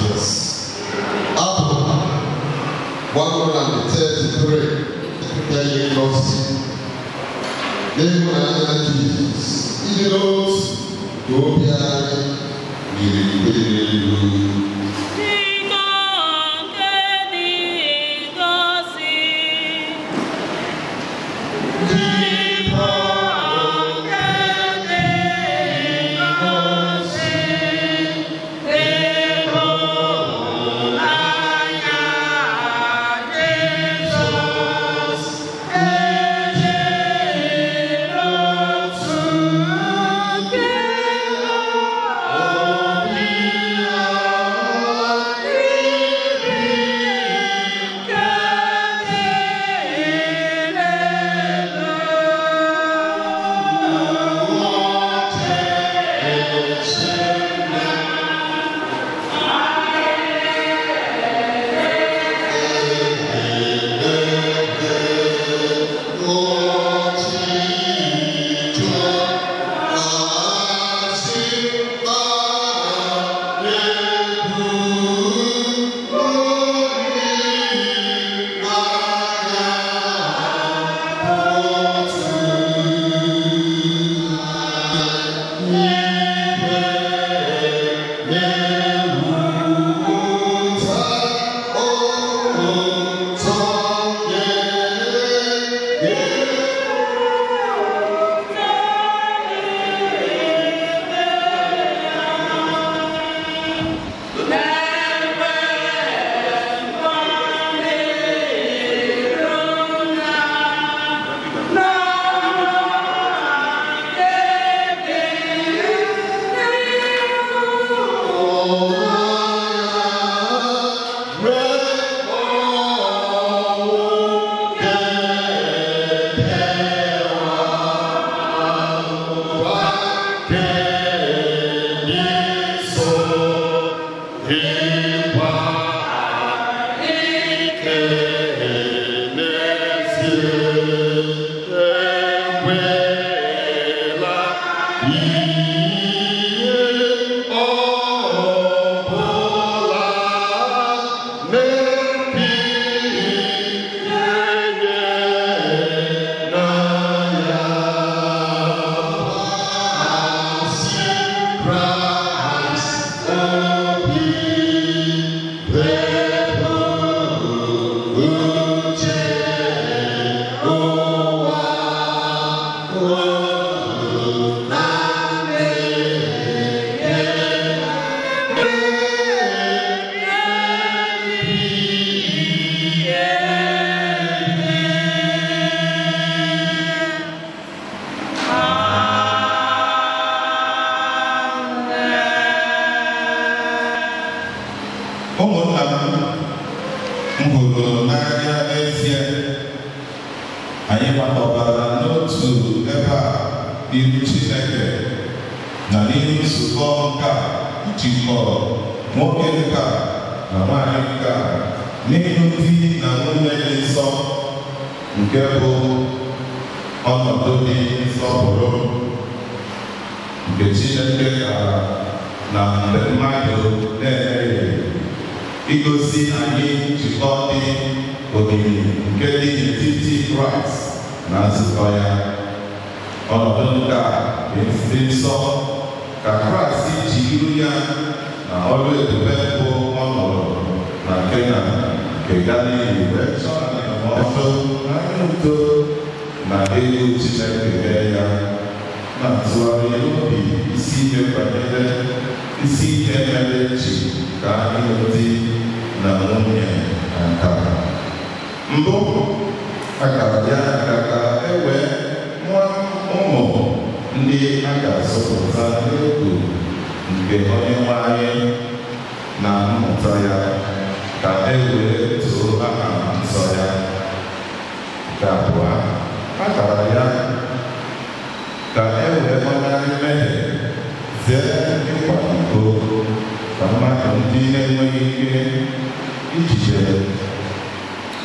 Jesus. Apple 133. Telling us, name Jesus. He knows, don't be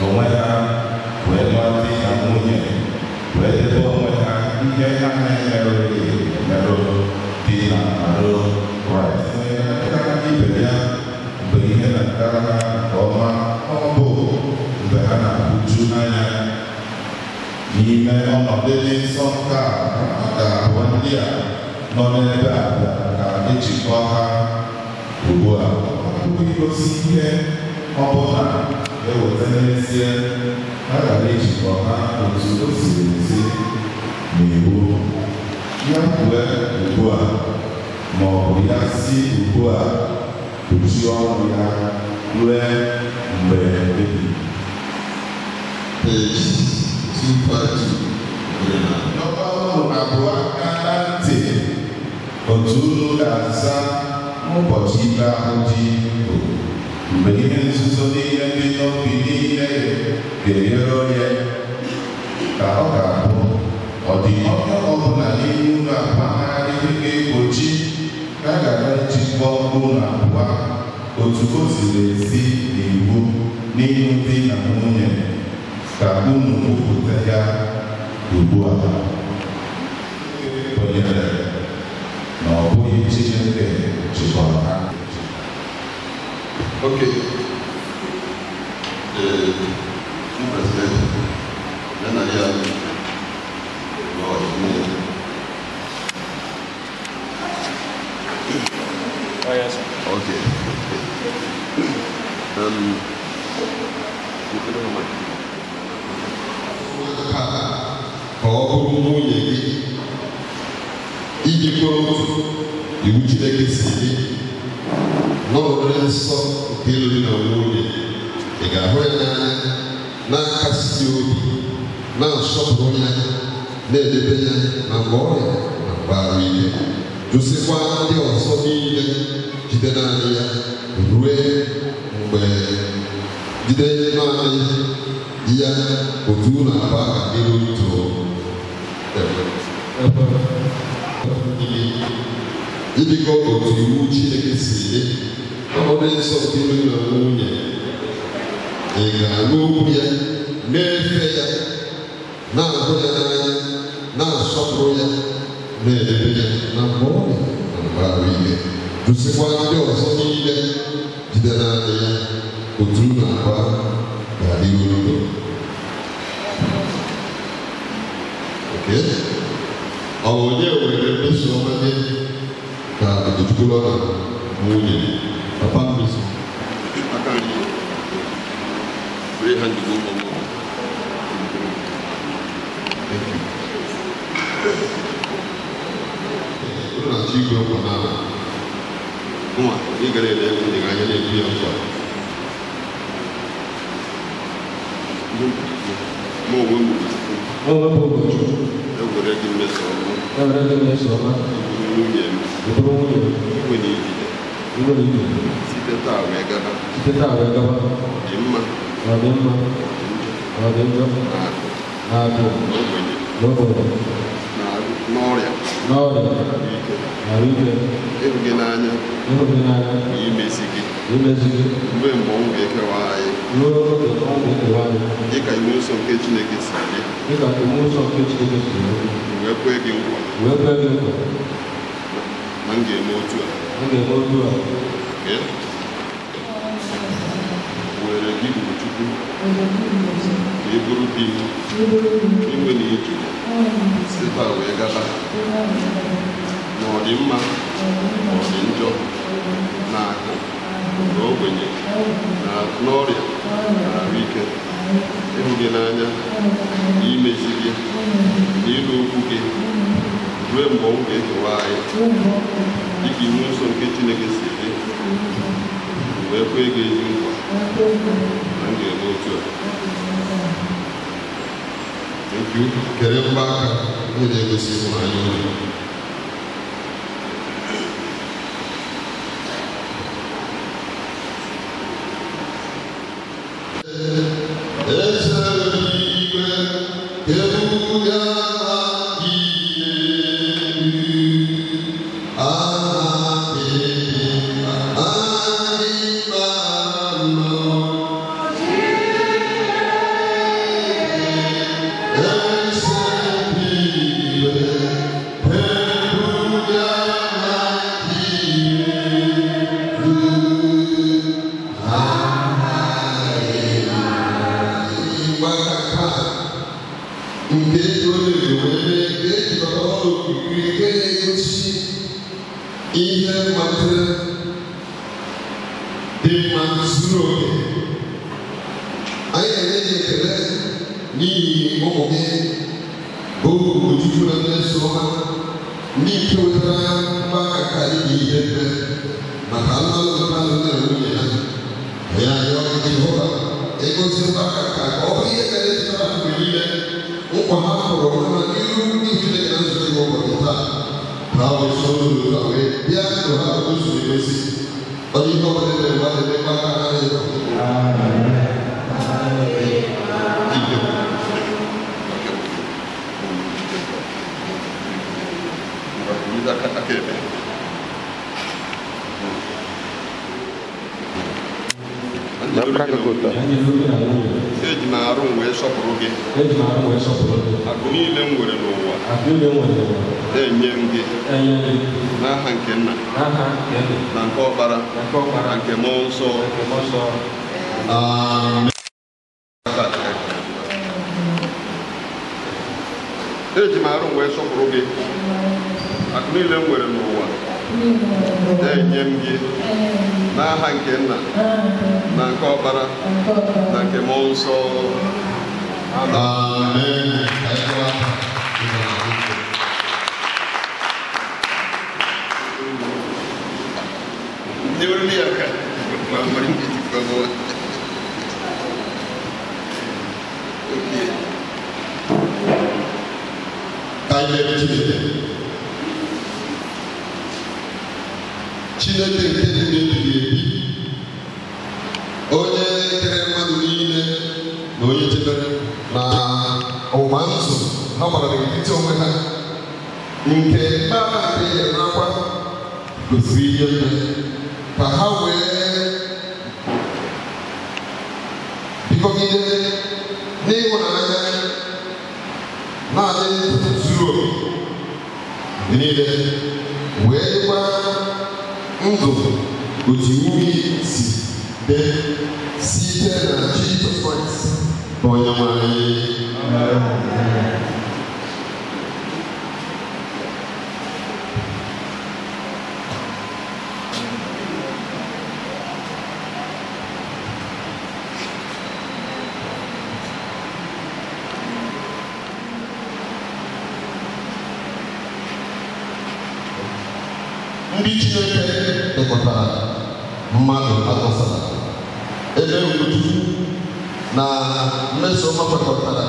onwe ha wee nụọ di na nwunye wee debe onwe ha ihe ha na-emerụghị emerụ dị na arụ Kraịst. Ibe ya mgbe ihe na-agara ha nke ọma, ọ bụ mgbe ha na-ahụju anya n'ime ọnọdụ dị nsọ nke a ga-abụ ndị a nọ n'ebe a ka ejikọ ha ugbu a. Igosi ihe ọbụla eweta n'ezie a gara ejikọ ha otu o siri ezi n'iwu. Ya kwue ugbu a ma ọ bụ ya si ugbu a kpuchie ọnụ ya rue mgbe ebighị. N'ọba unu abụọ aka na ntị otu unu ga-aza n'ụbọchị ikpe ahụ dị mgbe ihe nzuzo niile dị n'obi niile ga-eghere onye ka ọ ga-abụ ọ dị onye ọbụla n'ime unu abụọ agharịghị ga-egbochi ka a gara ejikọ unu abụọ otu o siri ezi n'iwu n'ihu di na nwunye ka unu kwupụta ya ugbu a. Kwenyere na ọ bụghị Chineke chịkwara ha. Okay. President, then I am Lord. Oh, yes. Okay. You can do it. Ọ bụrụ nwunye gị iji kpọrọ iwu Chineke si dị n'ọnọdụ nsọ nke ịlụ na nwunye, ị ga-ahụ ya n'anya, na-akasi obi, na-asọpụrụ ya, na-edebe ya na mgbe ọrịa na mgbe ahụ ike. Jụsịkwa ndị ọzọ niile jide naanị ya rue mgbe jide naanị ya otu unu abụọ ka ịlụ too ịdịkọ otu iwu Chineke si dị n'ọnọdụ nsọ nke ịlụ na nwunye. Ị ga-anụ okwu ya, na-efe ya, na-ahụ ya n'anya, na-asọpụrụ ya, na-edebe ya na mgbe ọrịa na mgbe ahụ ike. Jụsịkwa ndị ọzọ niile jide naanị ya otu unu abụọ ga-adị n'udo. Ọ onye were mmeso ọma gị ka ejikọrọ na nwunye? Papa mmeso aka nri were ha ndị ụmụ m. Unu na-achọ igwe nkwa n'ala nwa ị gara ele ndị anya na-ekwu ya nkwa. Ma onwe m ewere gị mmeso ọma nwunye m ikwe na ijide site taa wee gaba dị mma njọ na-akụ n'ọrịa ike ịhụ gị n'anya na imezi gị mgbe ọnwụ ga-ekewa anyị dịka iwu nsọ nke Chineke si dị wee kwee gị nkwa na m ga-eme otu a were gị Chukwu ka ị bụrụ di m inwe na iji site taa wee gaba ma ọ dị mma ma ọ dị njọ, na akụ na ogbenye na n'ọrịa na ahụ ike, ịhụ gị n'anya, imezi gị na ịlụ okwu gị ruo mgbe ọnwụ ga-ekewa anyị dịka iwu nsọ nke Chineke si dị wee kwee gị ezi nkwa na m ga-eme otu a. Kere mgba aka onye na-egosi ịhụnanya unu. ihe malitere dị mma zuru oke. Anyị na-enye gị ekele n'ihi ụmụ gị bụ Ugochukwu na mmeso ha ndị nke wetara mgbaka ka anyị dị ihe mfe maka alụmalụ na nwunye ha. Ya yọọ Jehova egosi mgbaka ka ọ bụ ihe ga-ejikọta mgbe niile nkwa ha kpọrọ na n'ihu ndị Chineke na nzukọ gị ụbọchị taa ka ọ bụ soro ụzọ wee bịa na ha ozu egosi ọ dị ihe ọ bụla mere mmadụ ebe mgbaka ha na-eji. Eji m arụ wee sọpụrụ gị akụ niile m nwere n'ụwa na-enye m gị n'aha nke Nna na nke Ọkpara na nke Mmụọ Nsọ. Eji m arụ wee sọpụrụ gị akụ niile m nwere n'ụwa na-enye m gị n'aha nke Nna na nke Ọkpara na nke Mmụọ Nsọ. Amen. Chineke nke dị n'ebighị ebi, onye kere mmadụ niile na onye chebere na ụwa nzu ha gbara n'etiti onwe ha nke mkpara nke n'akwa gosiri ihe mbe ka ha wee bikọgide n'ịhụnanya naanị zuru oke niile wee dịkwa ndụ otu iwu si dị site na Jizọs Kraịst bụ onye nwe anyị. Ndị Chineke dekọtara mmadụ atọsara ebe Ugochukwu na Mmesoma kwekọtara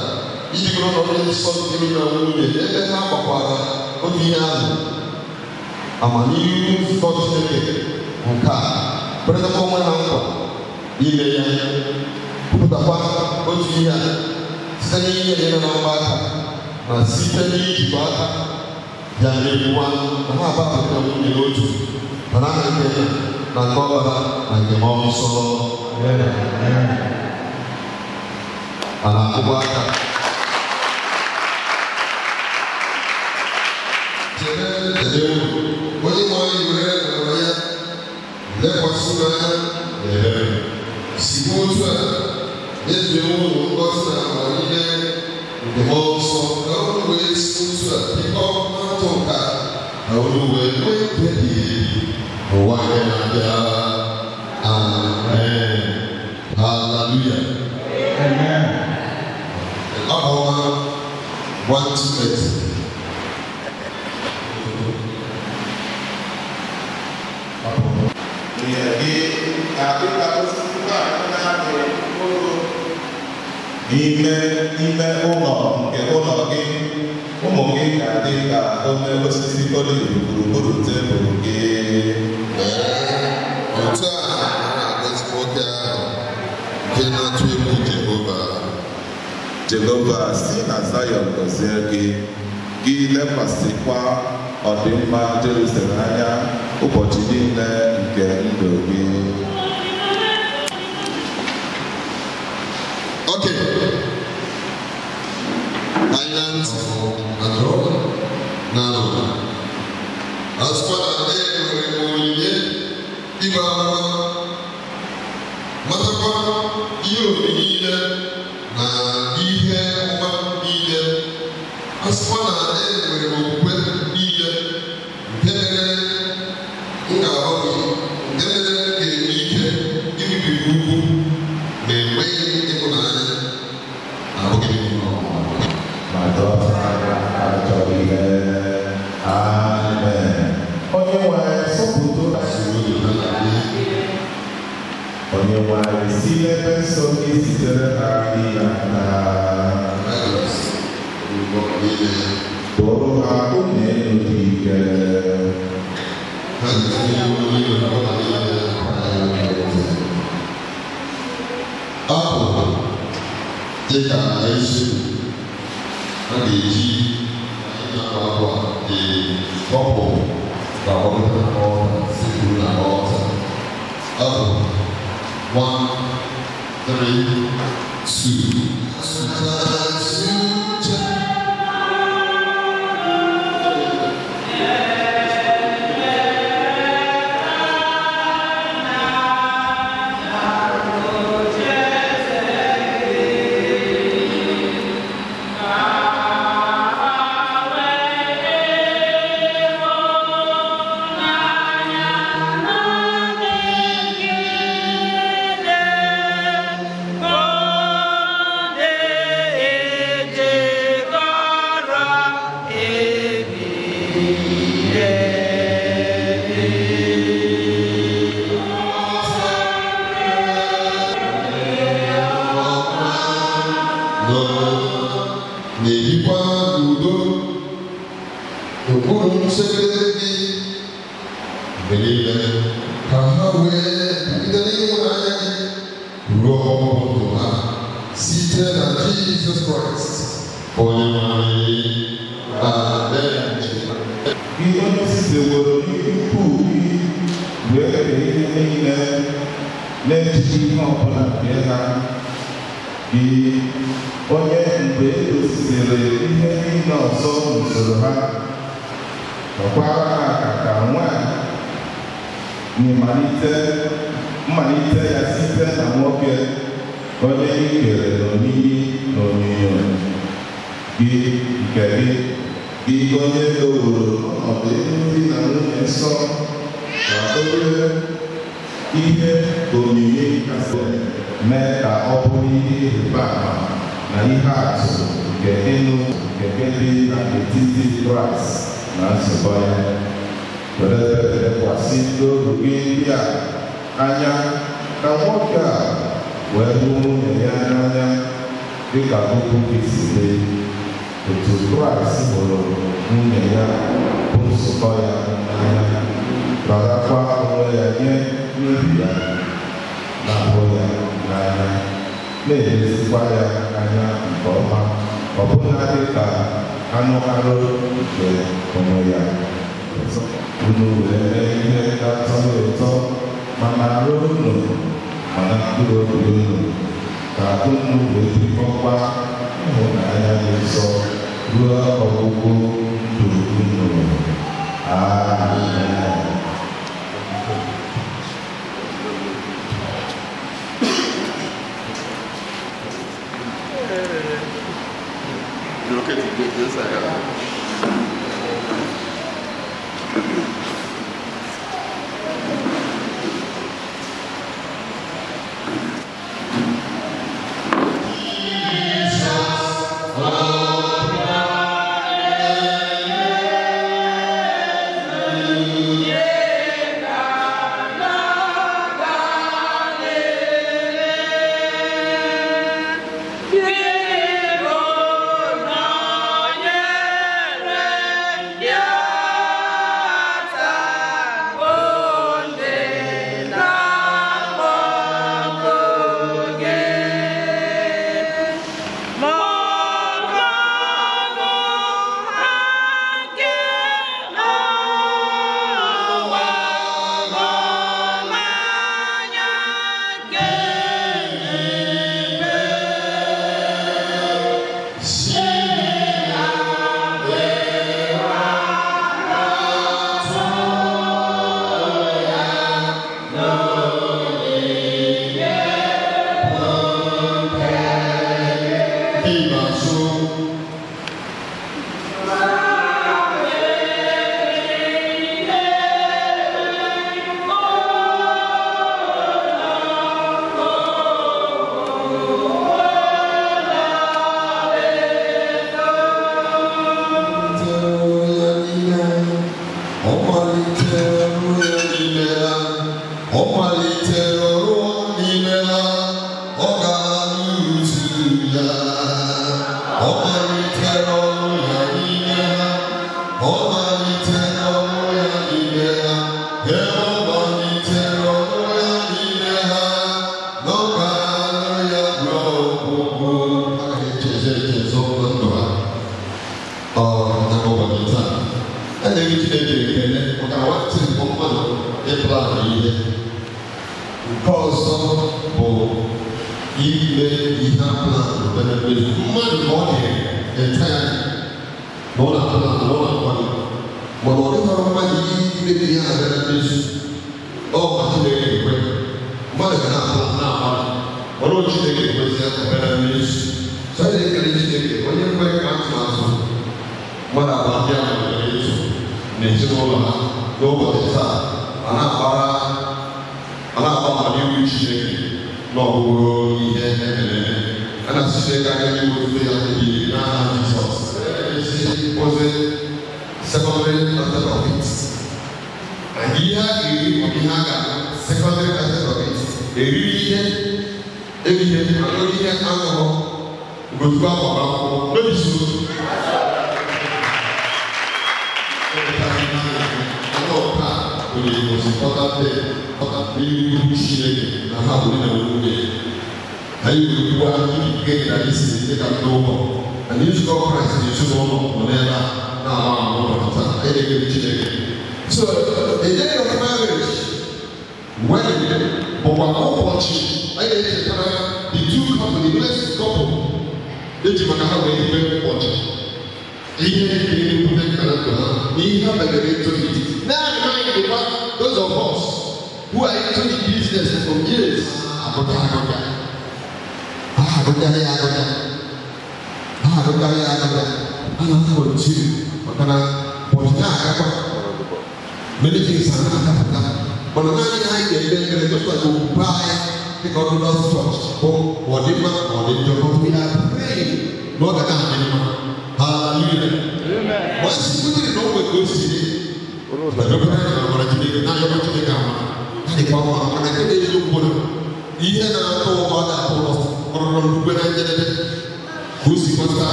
iji bụrụ na onye nsọ dịrị na nwunye ebe ha gbakwara otu ihe ahụ amamihe nzukọ Chineke nke a kweretakwa onwe ha nkwa ime ya kwupụtakwa otu ihe a site n'ihe niile na mgba aka na site n'ijikọ aka ya na-ekwuwa na ha abapụta na nwunye n'otu mana aha nke na nke Ọkpara na nke Mmụọ Nsọ. A na-akwụkwọ aka chere onye nwe anyị were nọrọ ya lekwasị n'anya si otu a ezuo ụlọ ngọzi na amamihe nke Mmụọ Nsọ ka unu wee si otu a dịkọ atụ nka na unu wee nwee mkpebi n'ụwa nke na-abịa. Amen. Hallelujah. Amen. Ọhụwa 1:8. N'ime ụlọ nke ụlọ gị, ụmụ gị ga-adị ka ome osisi oliv gburugburu tebụl gị. Otu a na-agọzi nwoke ahụ nke na-atụ egwu Jehova. Jehova si na Zayọn gọzie gị, gị lekwasịkwa ọdịmma Jerusalem anya ụbọchị niile nke ndụ gị. Okay. Island and road. Now, as far as they were only Iba Matakwa, you need na ihe ọma niile. As far as they were with niile nke mere sọpụtụ onye nwanyị si n'ebe nsọ gị sitere n'ahụ ya na tụrụ ha oge elu ike apụ dịka ezi a ga-eji na-abụ dị kọpụ ka ọbụta sikuru na ọta apụ 1, 3, 2. Jesus Christ. Mmalite ya site na nwoke onye ikere n'onyinye n'onyinyo gị nke gị onye doworo ọnọdụ ndị na nwunye nsọ na obere ihe onyinye kasị mee ka ọ bụrụ ihe ịrịba ama na ihe atụ nke ịnụ nke dị n'etiti Kraịst na nzukọ ya. Were lekwasị n'oru gị ndị a anya ka nwoke a wee hụ nwunye ya n'anya dịka okwu gị si dị, otu Kraịst hụrụ nwunye ya bụ nzukọ ya n'anya, rarakwa onwe ya nye nri ya na ahụ ya n'anya, na-elezikwa ya anya nke ọma, ọbụna dịka anụ arụ nke onwe ya. Unu were mee ihe ga-atọ ụtọ mana arụ unu mana mkpụrụ obi unu ka unu wee bikọkwa ịhụnanya dị nsọ ruo ọgwụgwụ ndụ unu. Amen. You're okay to do this,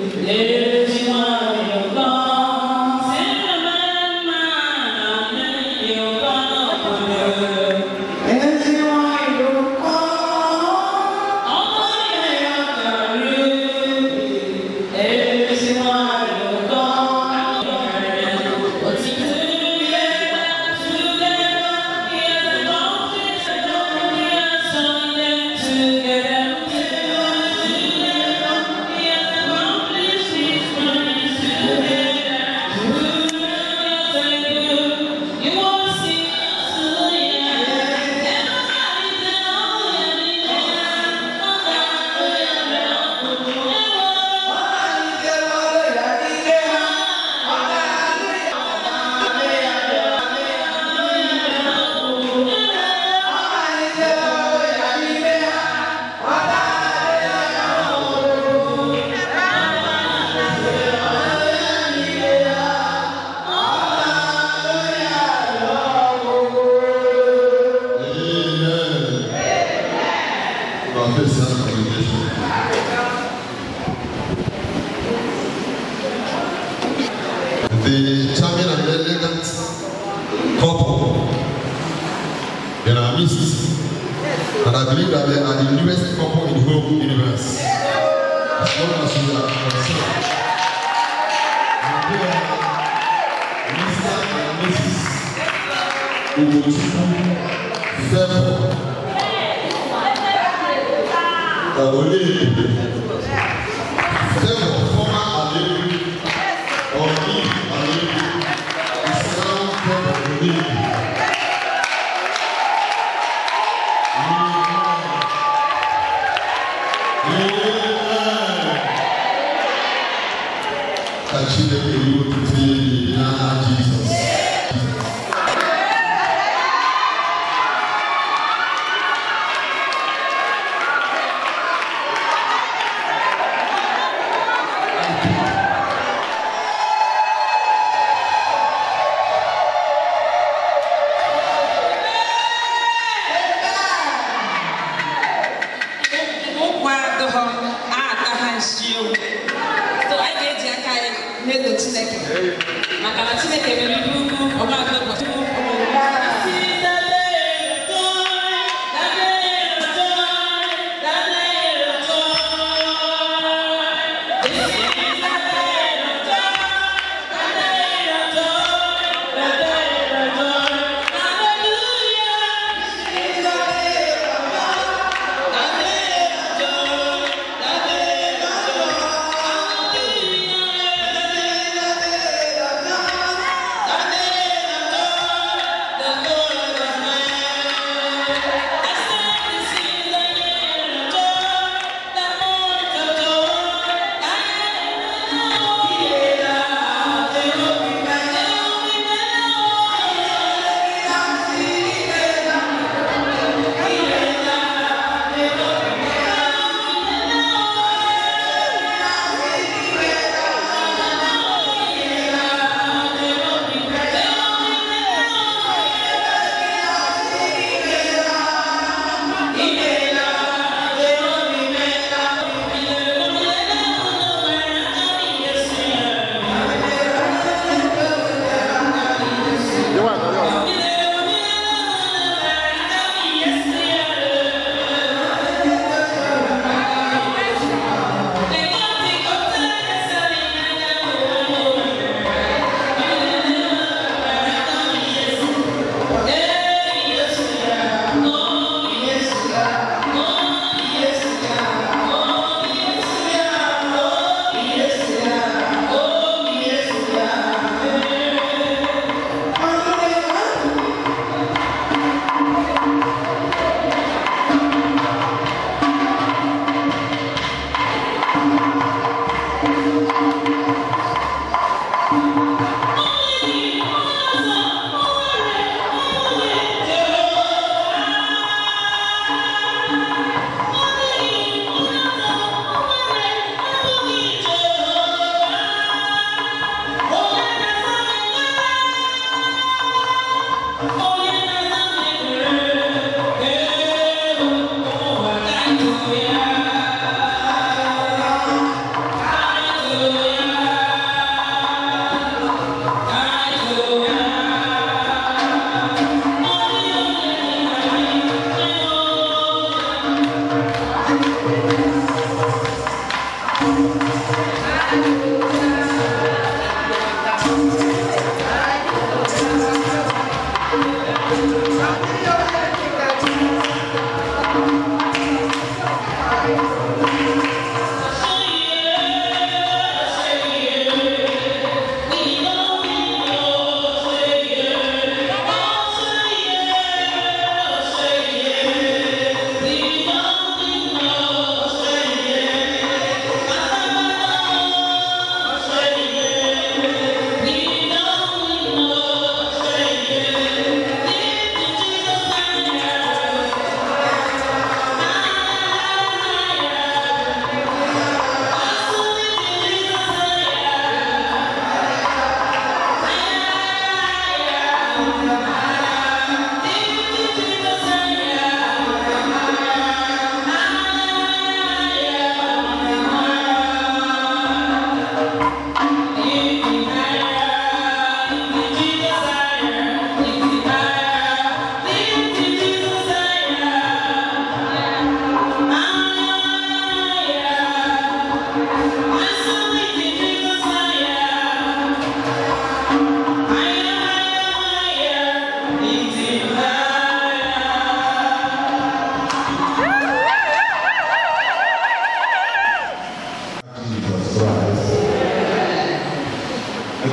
There is one God. the charming and elegant couple in our midst, and I believe that they are the newest couple in the whole universe. As long as we are concerned, and they are Mr. and Mrs. Ugochukwu Favour Olebe.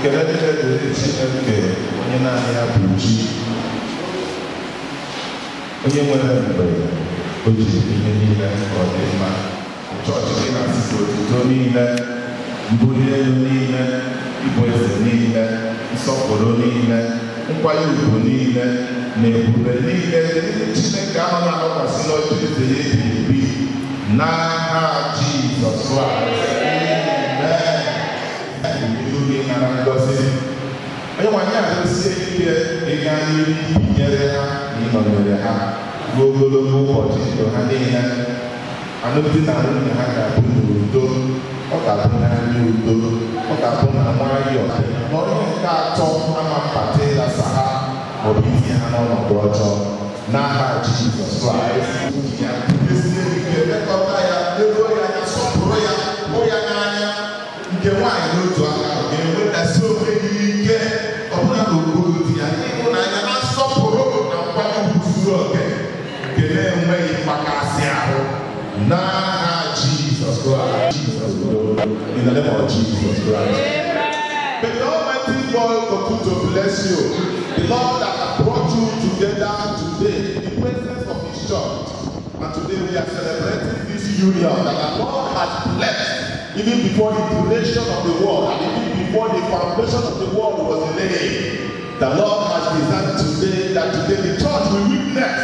ekele niile dịrị Chineke onye naanị ya bụ chi, onye nwere mgbe o ji ihe niile ka ọ dị mma. Chọọchị gị na-asị otuto niile, mbuli elu niile, ịbụ eze niile, nsọpụrụ niile, nkwanye ugwu niile na ebube niile ndị Chineke ahụ na-anọkwasị n'oche eze ya ebighị ebi n'aha Jizọs Kraịst. Na ngozi onye nwanyị arụsie ike ịga n'ihu inyere ha na ịnọnyere ha ruo ogologo ụbọchị ndụ ha niile. Alụmdi na nwunye ha ga-abụ n'udo, ọ ga-abụ n'anya udo, ọ ga-abụ na nwayọọ. Na onye nke atọ ama mpata ịlasa ha maọbụ itinye ha n'ọnọdụ ọjọọ n'aha Jizọs Kraịst. Ya esie ike lekọta ya, leruo ya anya, sọpụrụ ya, hụ ya n'anya. Nke nwaanyị n'otu aka ga-enwetasi onwe ya ike ọbụla n'okpuru di ya ịhụnanya na nsọpụrụ na nkwanye ugwu zuru oke nke na-enweghị mgbakasị ahụ n'aha Jizọs Kraịst. In the name of Jesus Christ. May the Almighty God continue to bless you. The Lord that has brought you together today in the presence of His church. And today we are celebrating this union that the Lord has blessed. Even before the creation of the world, and even before the foundation of the world was laid, the Lord has designed today that today the church will witness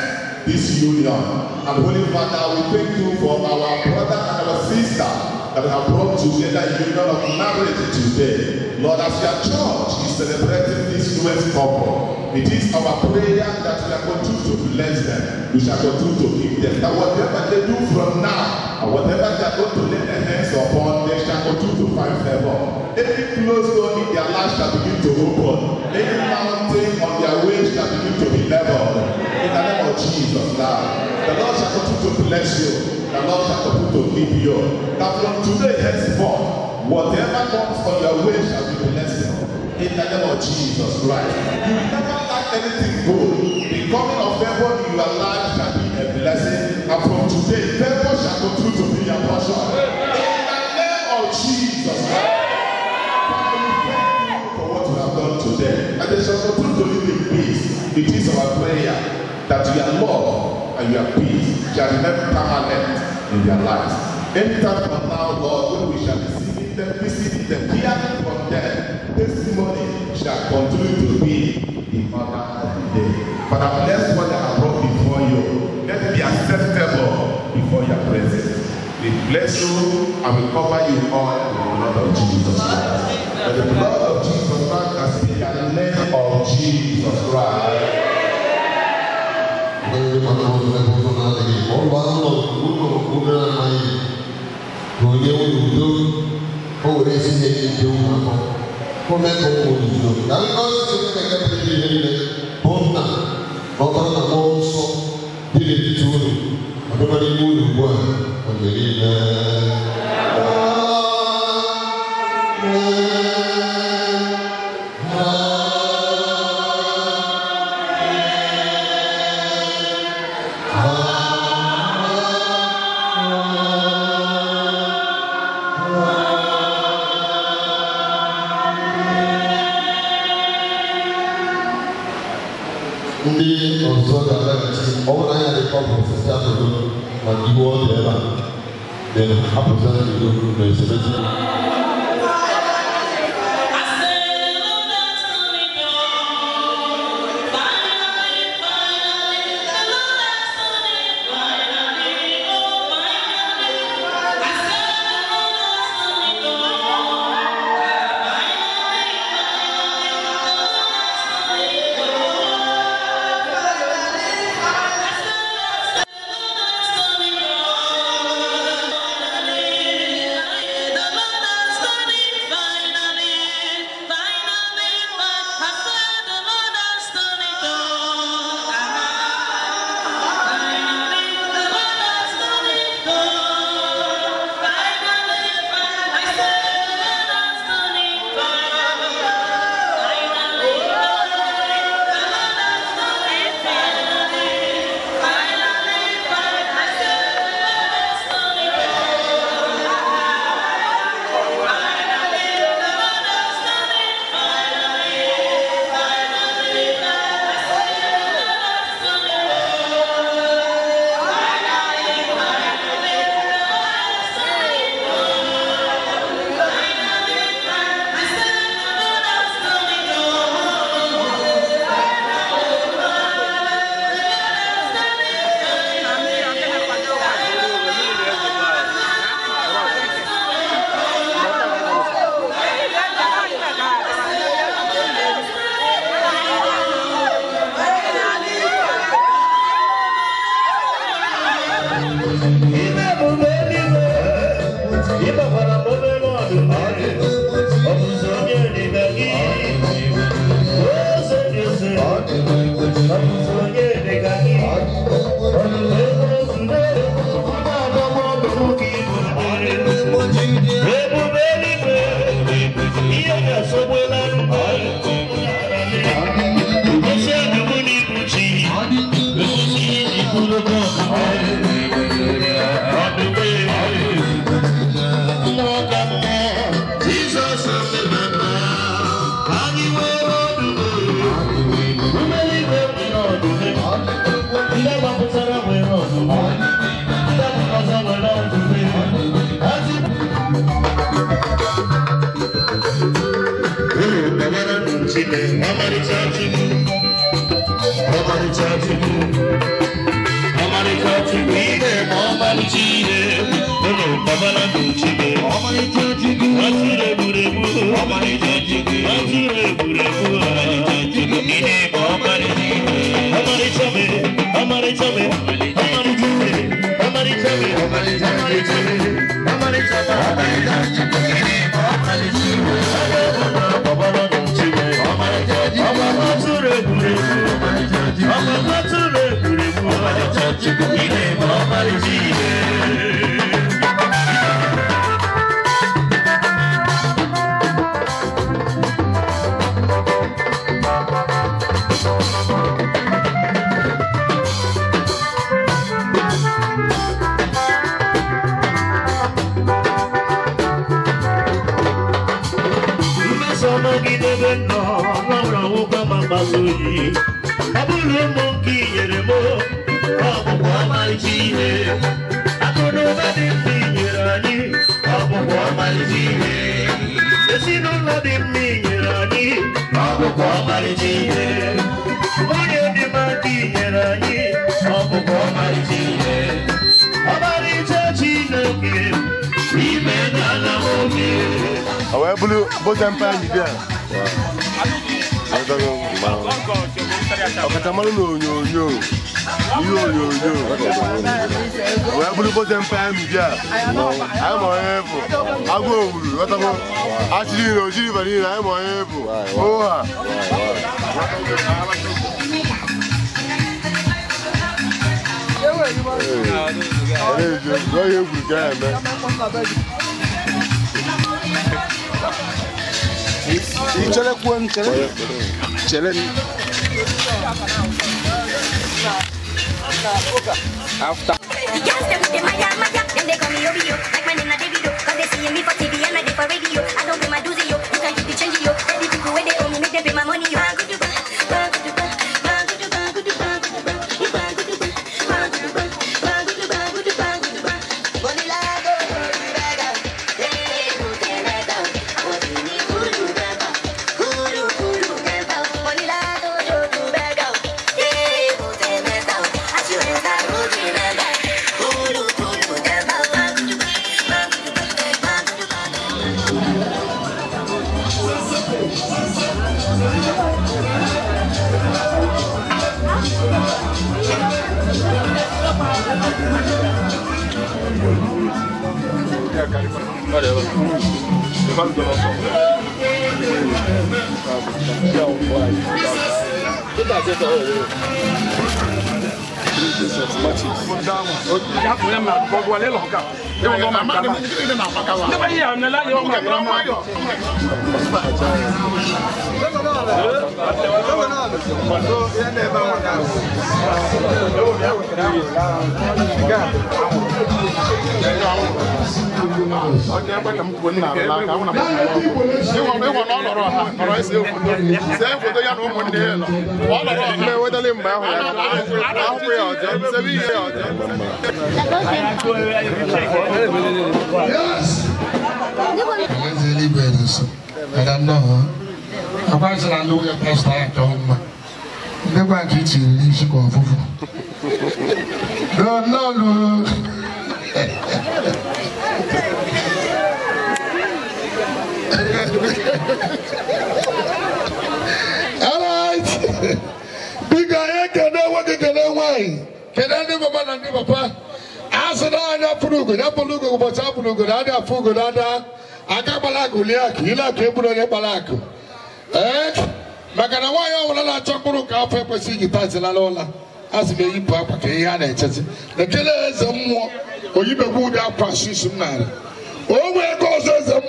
this union. And Holy Father, we thank you for our brother and our sister that have brought together a union of marriage today. Lord, as your church is celebrating this newest couple, it is our prayer that we are going to bless them. We shall continue to keep them. That whatever they do from now, and whatever they are going to lay their hands upon, they shall continue to find favor. Any closed door in their life shall begin to open. Any mountain on their way shall begin to be leveled. In the name of Jesus, Lord. The Lord shall continue to bless you. The Lord shall continue to keep you. That from today henceforth, whatever comes on your way shall be blessed. In the name of Jesus Christ. You will never lack anything good. The coming of favor in your life shall be a blessing. And from today, favor shall continue to be your portion. In the name of Jesus Christ. Father, we thank you for what you have done today. And they shall continue to live in peace. It is our prayer that your love and your peace shall remain permanent in their lives. Anytime from now, Lord, when we shall be seeing them, visiting them, hearing from them, testimony shall continue to be the order of the day. Father, bless what they have brought before you. Let it be acceptable before your presence. We bless you and we cover you all in the blood of Jesus Christ. And the blood of Jesus Christ has been in the name of Jesus Christ. Ndị ọzọ ga-abịachi ọbụrụ anya dị kọpụ site asụsụ na iwu ọ dị ebe a dị apụzana n'udo na esemokwu.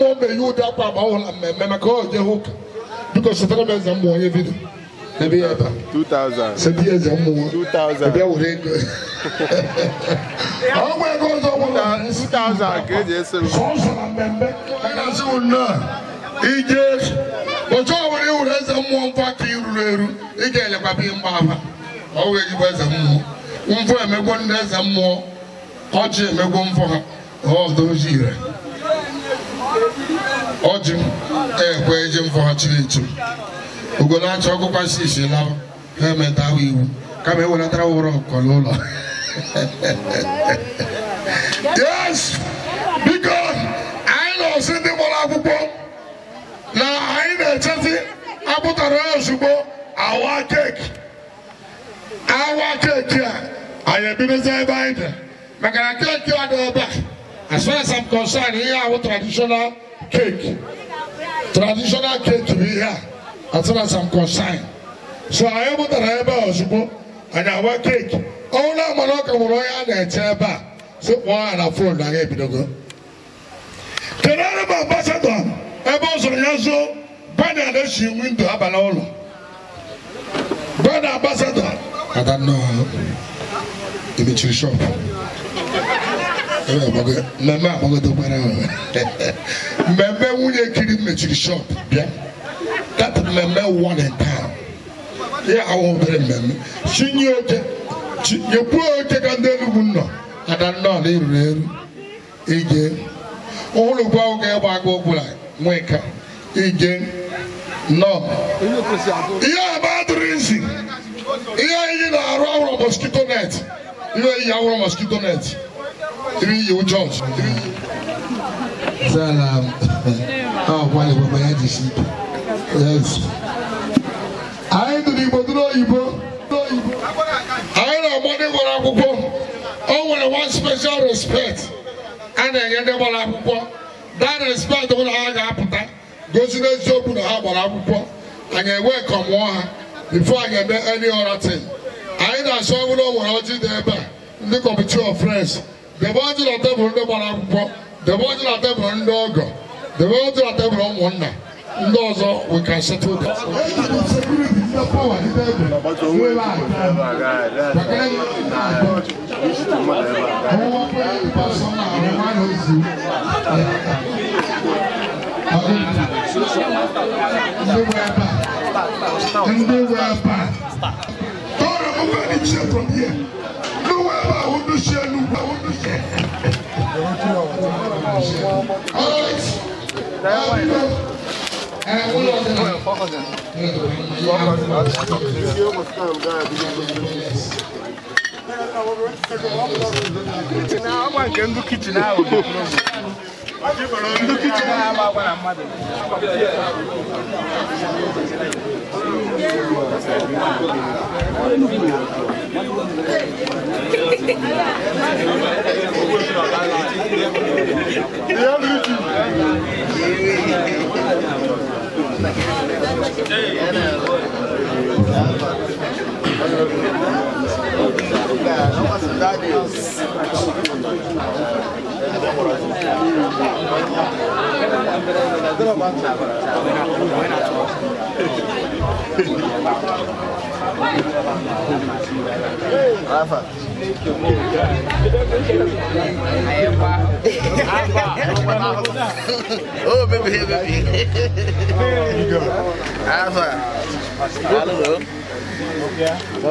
mmụọ mee ụdị akwa agba ọhụla mmemme maka ọ je hụ ụka biko sotara m eze mmụọ onye vidio ebe ya ebe 2000 sebe eze mmụọ 2000 ebe were ego ọgwụ ego ọzọ nwụrụ 2000 ka eji ese m sọsọ na mmemme a ga-asị ụnọ ije otu ọ were iwere eze mmụọ mfọ aka iruru eru ị ga-elekwabe mgba afa ọ wee jibụ eze mmụọ mfọ emegbo ndị eze mmụọ ọjị emegbo mfọ ha ọdozi ire ọjị ekwe eji mfọ ha chiri echi ogodo achọ ọgụkwasị isi lawa ha emetawa iwu kama ewelatara ụrọ ọkọlọ ụlọ yes biko anyị nọsi ndị gbara akwụkwọ na anyị na-echezi apụtara ozugbo awa keeki a anyị ebidozi ebe anyị dị maka na keeki a dị ebe a as far as I'm concerned ihe ahụ traditional cake bụ ihe a as far as I'm concerned so anyị pụtara ebe a ozugbo anyị awa keeki ọnwụ na amara ọka nwere onye a na-eche ebe a si kpọọ ya na fon na anyị ebidogo kedụ m ambasadọ ebe ọ zụrụ ya zo bana na-esi windo abala ụlọ bana ambasadọ adanọ emechiri shọpụ mmemme agbagodokwara mmemme nwunye kiri mechiri shọpụ bịa that mmemme one in town ya ahụ obere mmemme chinye oche nyekwuo oche ka ndị Enugu nọ adanọ na iruru eru ije ụlọ gwa oge ebe agụ ọbụla nweka ije nọ ihe ebe adụrụ isi ihe anyị na-arụ ahụrụ mosquito net ihe iyi ahụrụ mosquito net iri iyi George zala akwanye baba ya jisi yes anyị dụrụ Igbo dụrụ oyibo anyị na-agbọ ndị gwara akwụkwọ o nwere one special respect a na-enye ndị gbara akwụkwọ that respect bụ na ha ga-apụta gosi n'eziokwu na ha gbara akwụkwọ anyị ewe kọmụọ ha bifo anyị eme any other thing anyị na-asọ ọbụla o nwere ọjị dị ebe a ndị committee of friends debe ọjị na tebụl ndị gbara akwụkwọ debe ọjị na tebụl ndị ọgọ debe ọjị na tebụl ụmụnna ndị ọzọ we can settle that. Oh, baby, baby. Alpha. Hello. Okay.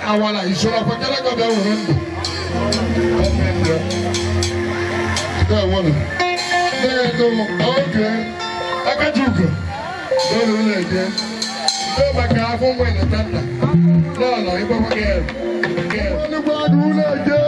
Awala isola pakala ka ba woro ndo wona ndo okay akajuka ndo leke ndo baka afọ na tanda no ibo ke ni gba du leke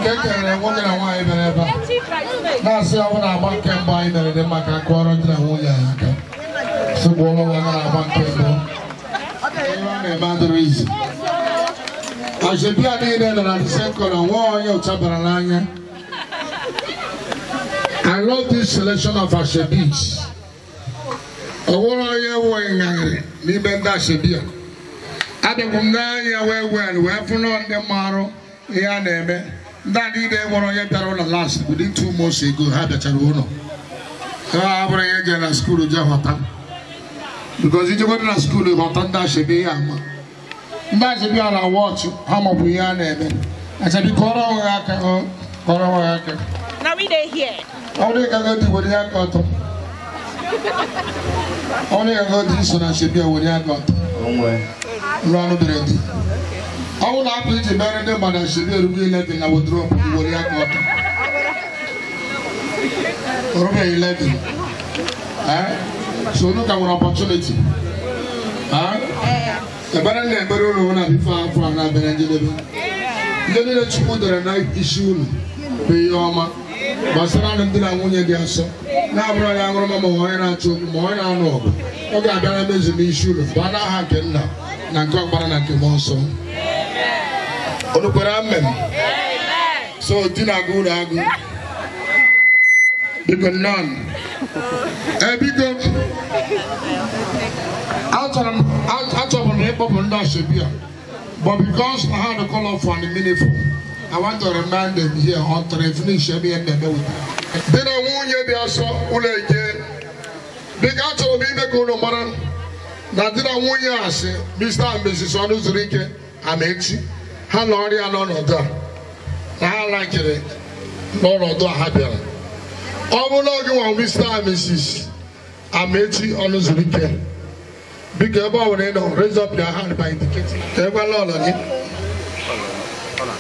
Kekere nwoke na nwaanyị bịara ebe a na-asị ọ bụla agba nke mbụ anyị mere dị maka kụọrọ di na nwunye ya aka sịgbuo ọnwa nwa na-agba nke mbụ ihe ọ na-eme adịrị izu Ashebia niile nọ na disenkọrọ nwa onye ụcha bara n'anya. I love this selection of Ashebis. Ọwụrụ onye nwe ngagharị n'ime ndị Ashebia. Adịbụ m n'anya wee fụnụ ndị mmarụ ihe a na-eme. Ndị a niile nwere onye bịara ụlọ last within 2 months ago ha bịachara ụlọ. Ha abụrụ ihe je na skuulu je ghọta. Because ijekwa dị na skuulu ghọta ndị Ashebia ya ama. Ndị Ashebia na wọchị ha maọbụ ihe a na-eme. Achabi kọrọ onwe aka kọrọ onwe aka. Now we dey here. Only can go to what you got. Only can go to this one and should be what you got. Run over ready. I will not be to bury them, but I should be really I will drop what you got. Or 11. So look at our opportunity. The better never will be far from another. You need to put the night issue. Be your Basara ndị na nwunye dị asọ na-abụrụ ya aṅụrụ mama onye na-achọ okwu ma onye na-anụ ọgụ ọ ga-abịara mezu n'isi ụlọ bụ n'aha nke nna na nke ọkpara na nke mmụọ nsọ unu kwere amen so di na-agụ ụlọ agụ biko nọn biko achọbụ m ịkpọpụ ndị Ashebia but because I had to call off on the meaningful I want to remind them here on to finish me and the with then I won't hear the answer because of me the go no matter that did I want you ask Mr. and Mrs. Onuzurike Amechi how Lord and none of that I like it none of that happy I will not go on Mr. and Mrs. Amechi Onuzurike big about when they raise up your hand by indicating every Lord on it.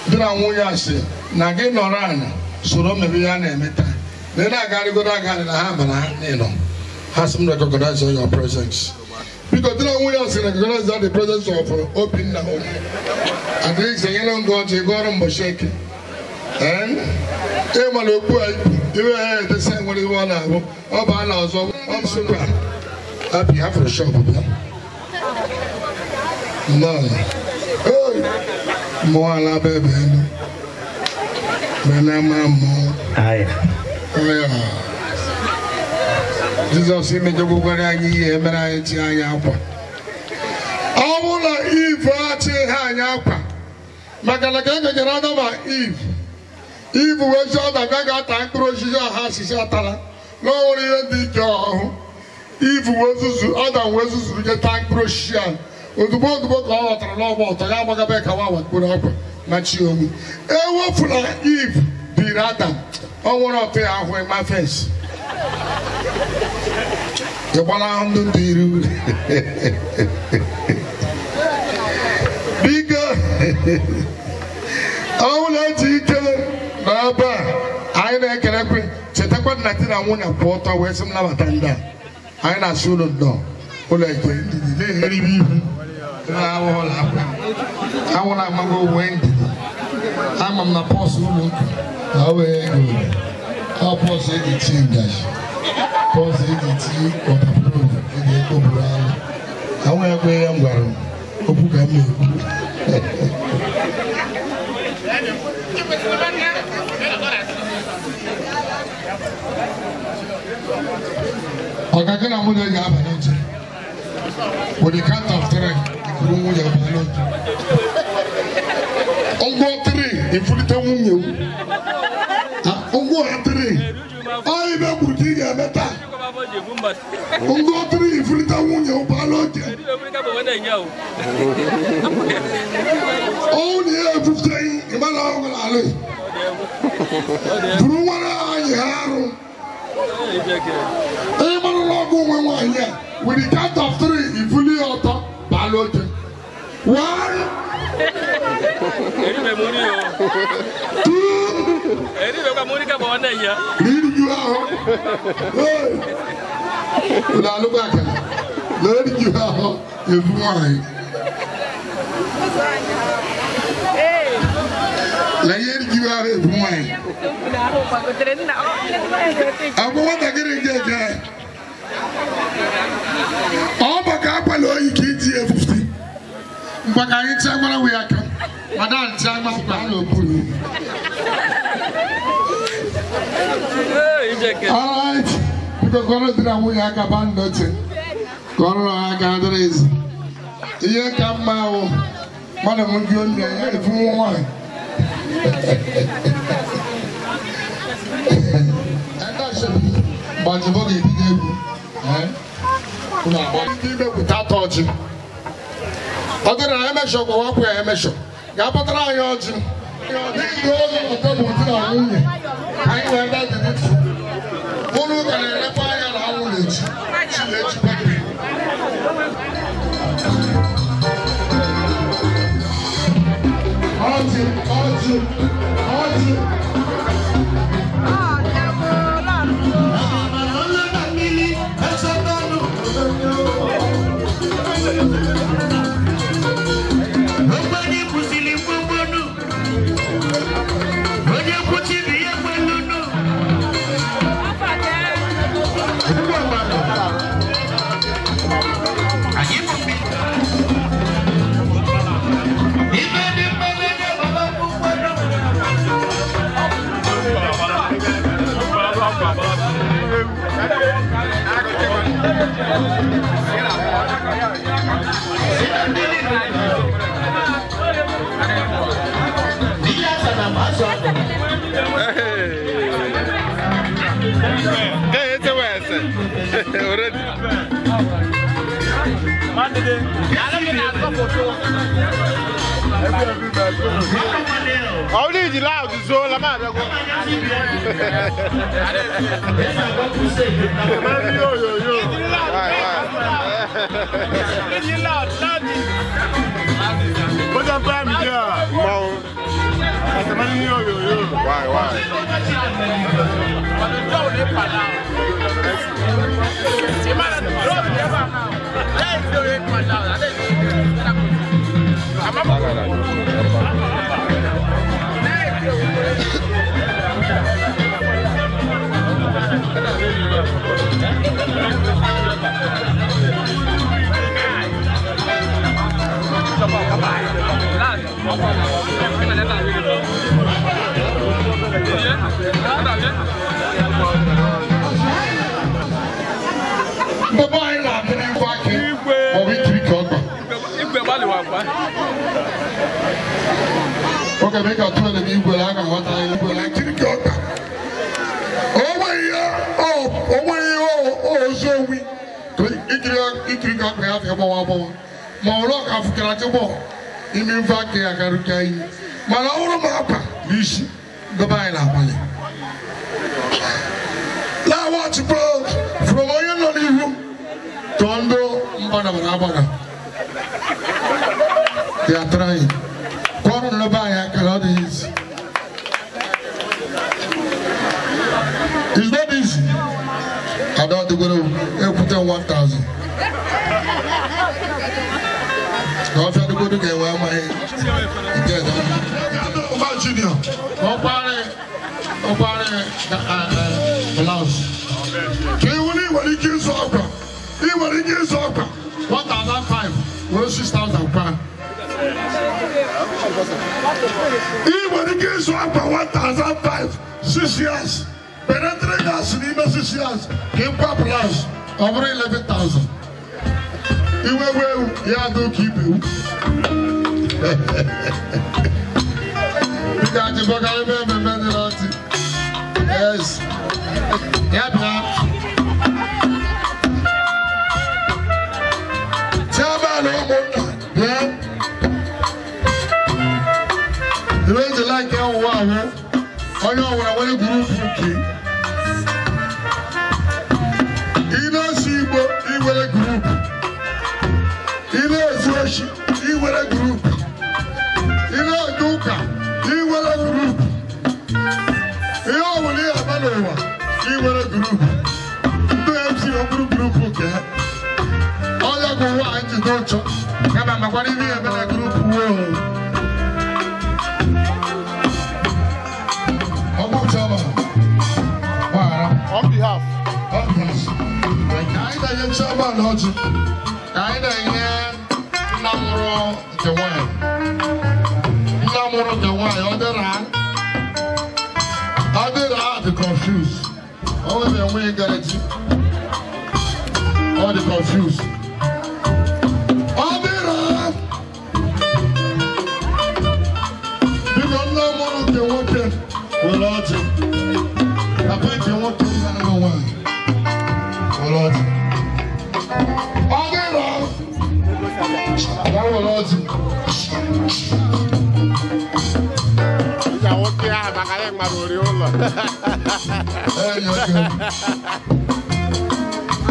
Dina nwunye asị na gị nọrọ ana soro mebe ya na-eme taa na ị na-agarịgodo agarị na ha bara n'ịnọ ha sị m recognize your presence because dina nwunye asị na recognize the presence of Obinna at least enyela ngọ ọjị gọrọ mbọchị eke ịma na okpu a iwe ya edesa nwere iwe ọ na-abụ ọ baa na ọzọ ọ bụ sịkwa happy afro shop bịa Moala baby, Benamamo. Aye. Jesus, see me to go where I am, and I see Ayapa. I want to Eve, Ayapa. Magalaka, Gerada, Eve. Eve was out of Gaga, and Crosia has his atala. No, the jaw. Eve was other was to get tank Crosia. The boat out of law, the Yamaka put up Machiomi. A waffle Eve, be Adam. I want to pay halfway my face. The one on the deal. Bigger. I will let you go. Baba, I make an agree. Setapa nothing I want to port away some Lavatanda. I not sure of no. I want to go Wendy. I'm not possible. How are you? I'll post it guys. Post it or approve it. I want to go and go. With the count of 3. Ongo 3, if you tell me, Ongo 3. I never would think a better. Ongo 3, if you tell me, only every day in my long through one eye, with the count of 3, if you auto, ballot. 1, 2, lead you out. Look back. Lead you out is wine. La yeri giware bumai. Abu wata gire gege. Oba ka palo ikiti e50. Mbaka yin changwa we aka. Madan changwa kwa no bulu. All right. Because gonna dira we aka bandote. Gonna aka adres. Iye kamao. Mana mungi on ya e fun won. But you go get kuna ba without touching. Other than I am sure go up where I am sure. Ya patara yoji. This goes on top of the moon. I know that it. Monu can never ya na knowledge. Only the loud is all a matter. Okay, make a tour of the people like what I like to go. Oh, so we got me out of Mawlock African ball. In fact, I got to Malaura Mapa, Lishi, the Baila Mali. Now, watch bro from Oyan room, Tondo, Mbana. They are trying. Corner Labaya cannot easy. It's not easy. I don't go to put on 1,000. Now if I go to get where my Junior. Blouse. Can you believe what he gives up? He what he gives up. 1,500. Well, 6,000 pounds. Even the case of 1,005, 6 years. Penetrating us in 6 years. Give up loss over 11,000. You will, yeah, do keep you. You got to book out of the yes. Yeah, yeah. The way you like your wow, I know when I want to group you. He knows he will a group. He knows worship, he will a group. He knows Duka, he will a group. He will hear a man, he will a group. Do see a group, okay? All you go on to Docho, come on, what do you mean a group? Eba n'ọjị. Ka anyị na-enye nna mụrụ nke nwanyị. Nna mụrụ nke nwanyị ọ dịra dị confused. Ọ na-enwe ịgaji. Ọ dị confused. Ọ dịra biko nna mụrụ nke nwoke were ọjị. Papa nke nwoke nna nwanyị were ọjị. Ọ dịra ya were ọjị.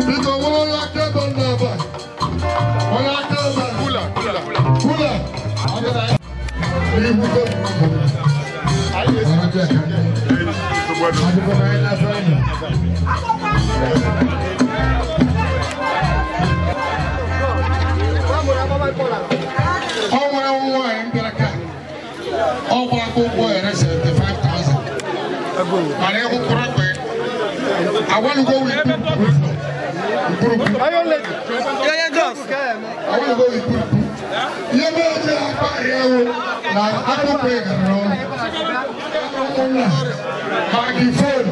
Biko wọ́n yá kẹ́bọ̀ náà bá. Wọ́n yá kẹ́bọ̀. Kúlà. Ní ibùdó. Ọ̀rọ̀ jẹ́ ẹ̀ka. Àdúgbò náà yẹn lásán yẹn. Ọmọ ẹ̀wọ̀n wọ̀ ẹ̀ ń bẹ̀rẹ̀ ká. Ọmọ agbóngbó ẹ̀rẹ́ 75,000. Màá yẹ kó kúrẹ́ pẹ́. I want to go with Buruku. I want to go with Buruku. You know, I'm not paying around. Maggie phone.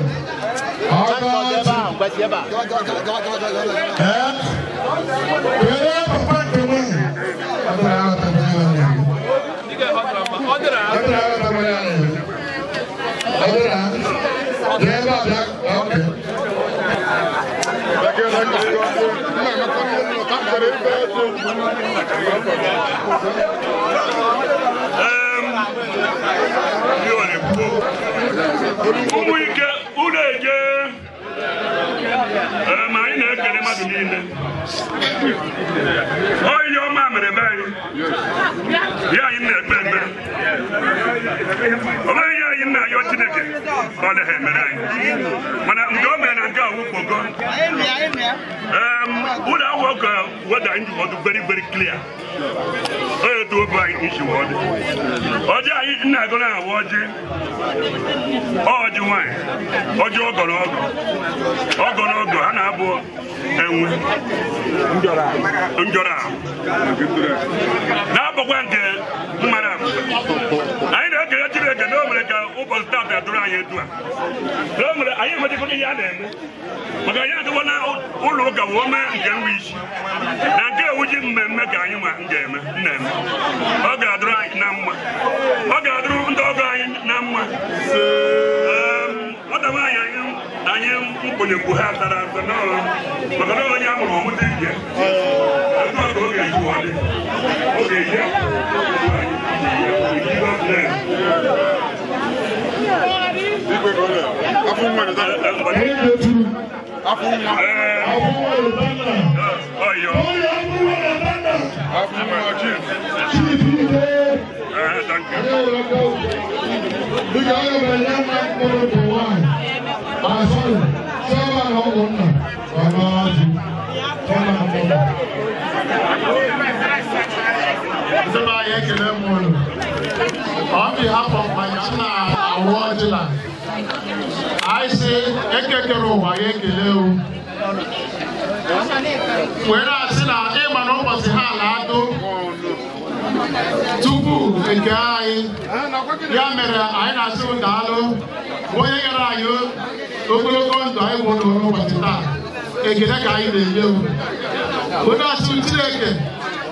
very clear. To a blind issue. Oja, I'm not going to watch it. Oh, you want? Ojo, Ogonogo, Hanabo, and Unjora. Now, but one day, madam, I don't get to the normal open start at Ryan. I am what you put in Yadam. But I am the one who look a woman can wish. Now, go with him and make a human game. Ogadrai Namma. Ogadru Dogai Namma. What am I am going to have that afternoon. But I don't know what to do. I'm not going to do it. Okay, yeah. On behalf of my award, I say, when I said our aim and almost halado, Tubu, a guy, Yamera, I know Dalo, Boyarayo, Okolokon, I won't know what it's that. A guy in you. When I should take it,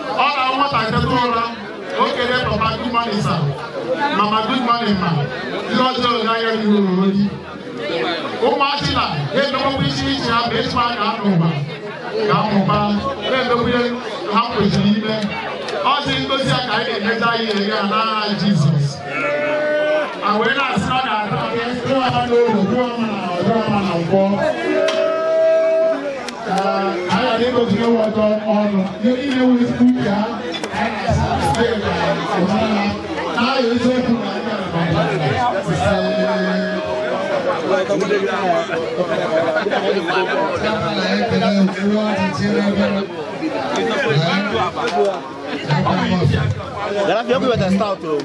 all I want I can do. Okay, Papa, good morning, sir. Mama, good morning, ma. You also know you. Oh, Martina, hey, no, we see you have this man. Come on, hey, no, we have to leave them. Also, you go see a guy in the day, Jesus. And when I saw that, I didn't know what on. You even with food, now you say, Della fiocchi avete stato.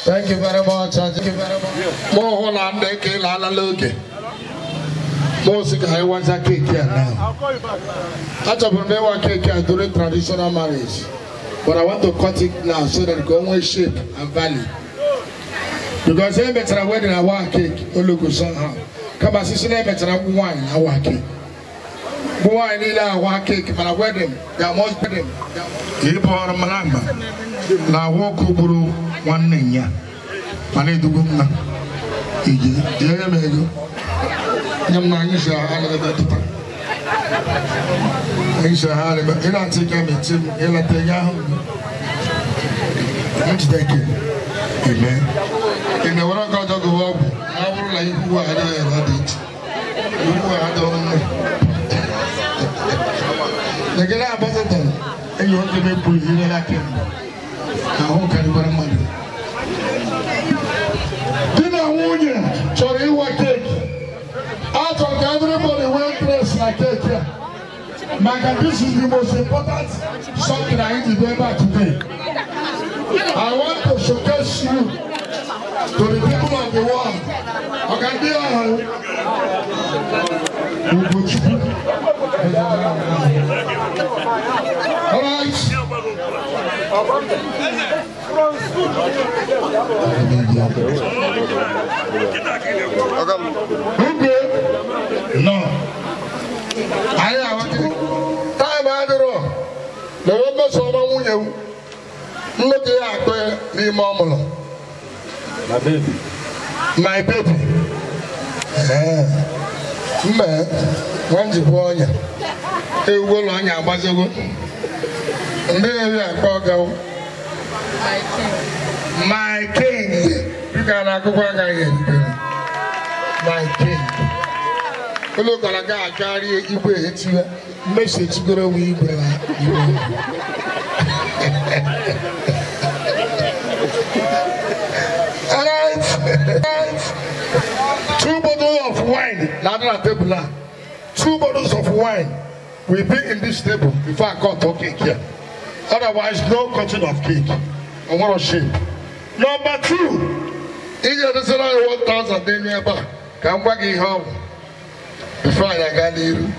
Thank you very much. Thank you very much. More Holland, more sick. I want a cake here now. I don't remember cake here during traditional marriage, but I want to cut it now so that it can always shape and value. Because every better wedding I want cake, or look somehow. Come on, sister, better wine I want cake. Wine I want cake, but I wedding. There must be them. Keep on Malamba. Now walk over one name. Mane dugumna ije jere mego nyamna nyisha ala betata nyisha ala ba ina tika metim ila tenya ho mtideke amen ina wara ka to go wabu awuru la yiku wa ada ya radit yiku wa ada on negela abazatan enyo ke me puli ila la ken ka ho kan bara madu Sorry, what cake? Out of everybody wear dress like cake here. Maka, this is the most important something I need to do about today. I want to showcase you to the people of the world. Okay, all right. No. I want time I don't know. The woman saw my woman. Look at me, mama. My baby. Man, when's the boy? ewu ụlọ anya agbazago ndị ebe akpọ gawo my king dịka na akụkọ agaghị eribere my king ụlọ gara aga achọgharị igwe etiwe mmeso etigoro nwe igwe na igwe alright 2 bottles of wine ladder at table 2 bottles of wine will be in this table before I cut cake here. Otherwise, no cutting of cake. I want to shame. Number 2, if you understand 1,000 then nearby, come back in home. Before I got you,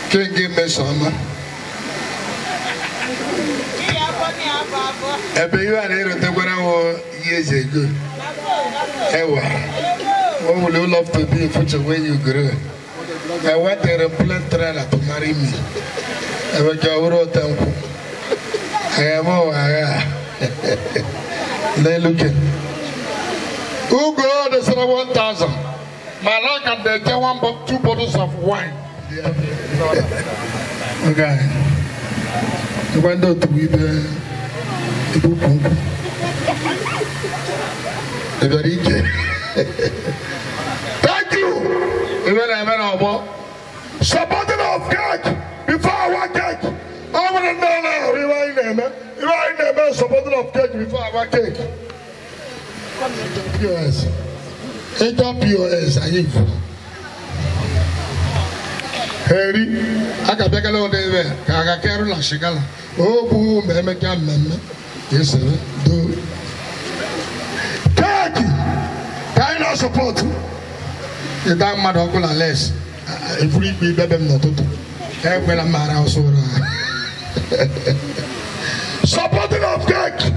can't give me some. I bet you are here to go years ago. What would you love to be if when you grow? I want a plant trailer to marry me. I will go to temple. I am all they looking. Who go the 1,000? My luck and they get 2 bottles of wine. Okay. You went out to be the book. Thank you. Even I went over. Supporting of cake before our cake. I want to know now. Rewind them. Supporting of cake before our cake. POS. Enter POS. Harry, I got back a little day. I got Carol and Shigala. Oh, boom, Meme. Yes, sir. Do. Cake. Can I support? The dark mother uncle less. If we be baby not to. When I'm mad, also. Supporting of cake.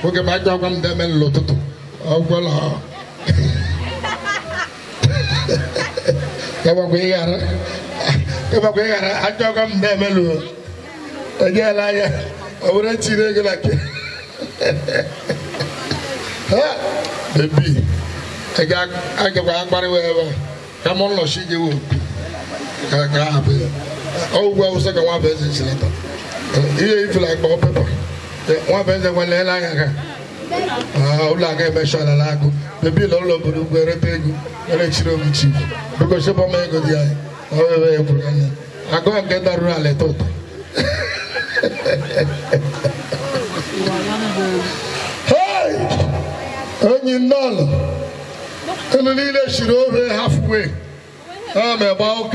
Okay, my dog and them and Lototo. Oh, well. Come away, I dog them them alone. Again, I wouldn't see regular. Baby. I got back wherever. Come on, no, she do. Oh, well, second one business letter. Here, if you like more pepper, one business when they like her. Oh, like a machine, lago. The bill all over the very big, very chill chief. Because she may go the eye. I go and get that rally tot. Hey! And you know. And the leader should over halfway. I'm about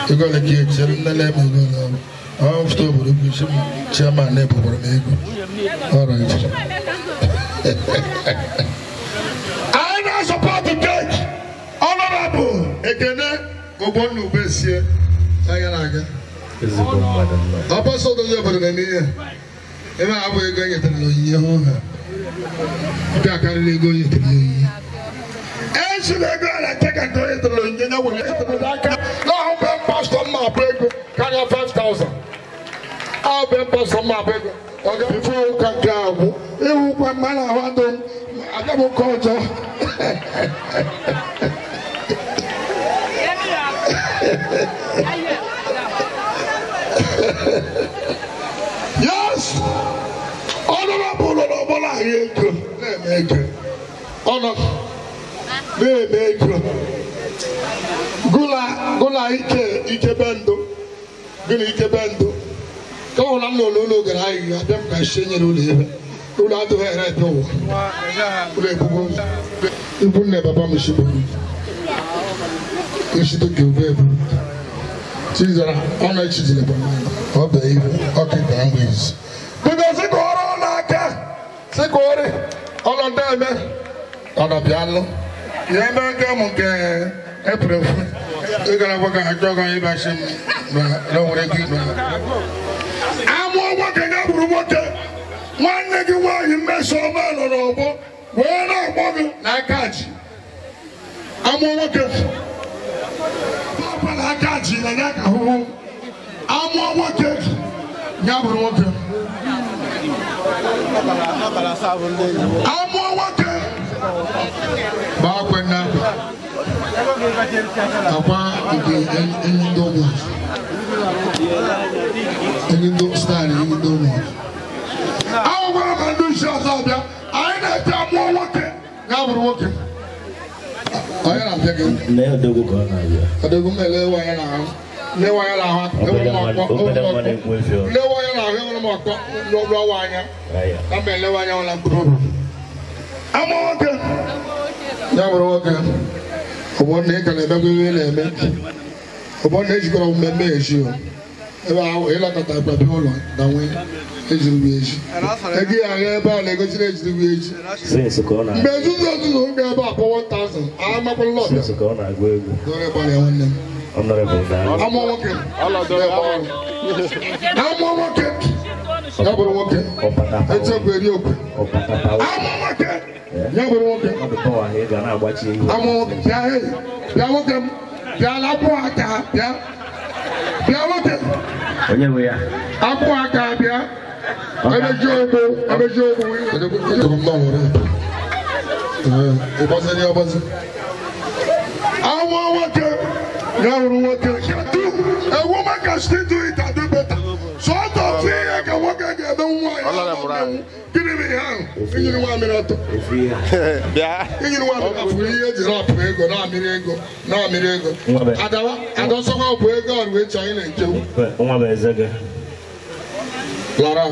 you're going to get the lemon. I'm still with the chairman neighbor for me. All right. I now support the cake. Honorable. Again, go born to best here. I also don't have an idea. And I will go get the year. I can't go into the and should I go and take a day to the you know when now I'm passed on my break. Can you 5,000? I'll be passed on my break. Okay, before you can go, you can man I want them. I never called you. Yes, honorable, I hear you. Honor. Gula ike bendo. Gula ike bendo. Come on, no, get I them by singing Uli. Ula to her at all. You will never promise you. You should give very. Caesar, honor children of the evil, okay, language. Because they go on like that. They go on them, on a piano. Yeah, man, come on, April. You're gonna work at a dog on your machine. Don't want to keep me. I'm working up with water. One nigga, why you mess on man or over? We're not walking like that. I'm working. Papa, I got you like that. I'm working. Never working. I'm working. Back when now. Apa ini domo. Ini domo star ini domo. Awo bara mandu shasa bia. Aina ta mo woke. Ngaburu woke. Aya na pege. Ne odogo ko na ya. Odogo mele wa ya na. Le wa ya la ha. Le wa ya la ha mo ko. Lo wa nya. Aya. Na mele wa nya la kuro. Amo woke. Ngaburu woke. Obo ne kale ba gbe le me. Obo ne jikoro mmemme eji o. Ebe ahụ ịla tata gbabi ụlọ na nwe ejiri bi eji. Egi ahụ ebe a na-egosi na ejiri bi eji. Mgbe ezuzu ezuzu ndị ebe a kpọ 1,000. Aha makwala ụlọ ọbịa. Dore gbalị ya nwanne m. Amụ nwoke. Amụ nwoke. Ya bụrụ nwoke. Echekwa eri okwe. Amụ nwoke. Ya bụrụ nwoke. Amụ nwoke. Bịa hei. Bịa nwoke m. Bịa lapụ aka. Bịa. Bịa nwoke. Onye nwe ya. Apụ aka bịa. Emeji ogbo. Emeji ogbo. Ejekwa mma nwere. Ịgbaziri ya gbazi. Amụ nwoke. Ya bụrụ nwoke. A woman can still do it and do better. So I thought you can work again. Don't worry. Give me a hand. You know what I'm at. Yeah. You know what I'm at. You know what I'm at. I don't know how to go with China. Lara,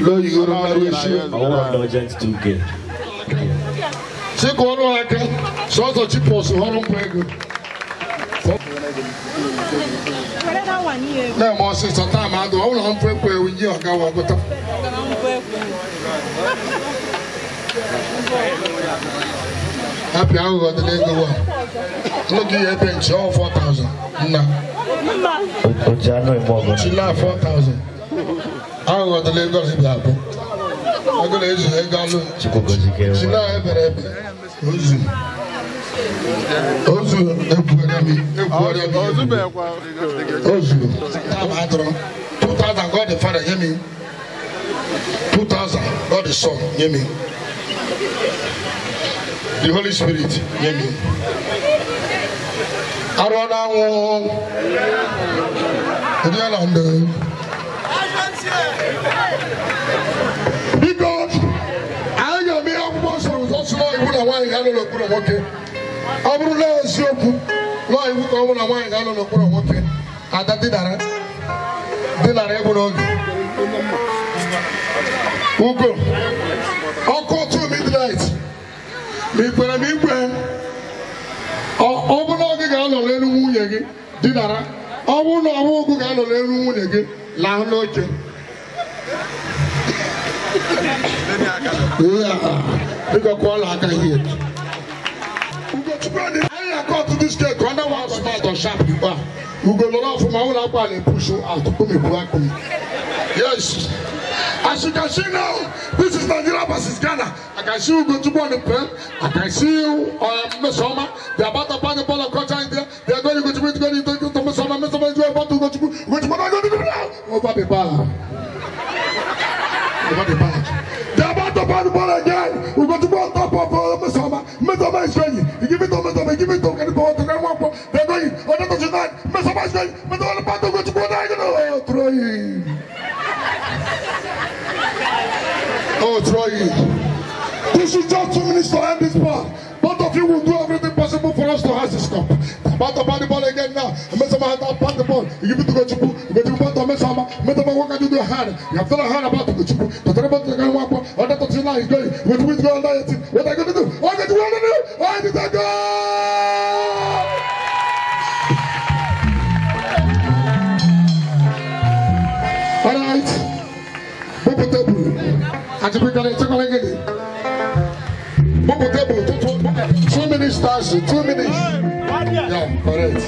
low you are agent 2K. Check on like so the cheap was no more since a time I don't know where we knew I got what happy hour the day go on. Look at your bench, all 4,000. No. She laughed 4,000. I got the Lagos in the apple. I'm going to use a gallon. She laughed Ozu ebueremi 2,000 God the Father hear me 2,000 God the Son hear me the Holy Spirit hear me Arona wo Edialande because I am here for also you would have why I don't know okay. Abula Sopu, why you come on a wine gallon of Puramoke? At that dinner, Ugo, I'll call 2 midnight. Me when I mean when Obunogi Gallon Lenu dinner, I won't know who Gallon Lenu again, Lanoche. Yeah, because Kuala can hear. I got to this day, when I was smart or sharp, you are. You go along from my own apple and push you out to come back. Yes. As you can see now, this is Nigeria versus Ghana. I can see you go to one pen. I can see you Mesoma. They are about to find the ball of culture in there. They are going to go to Mesoma. Mesoma is about to go to over the bar. Over the bar. They are about to find the ball again. We go to go on top of Mesoma. Mesoma is going. You give it to Mesoma. Give it to get the ball to them. They're going. On the tonight. Mesoma is going. Mesoma is about to go to go throw him. Oh, Troy. This is just 2 minutes to end this part. Both of you will do everything possible for us to have this cup. About to the ball again now. Mesoma has not passed the ball. You give it to go to Mesoma. Mesoma, what can you do? Hand. You have done a hand about to go to the about the gun. On the tonight is going. What we go on diet. What are you going to do? What are you going to do? Why did I go? All right. Bobo table. Ati we can take on again. Bobo table. 2 minutes stars. 2 minutes. Yeah, correct.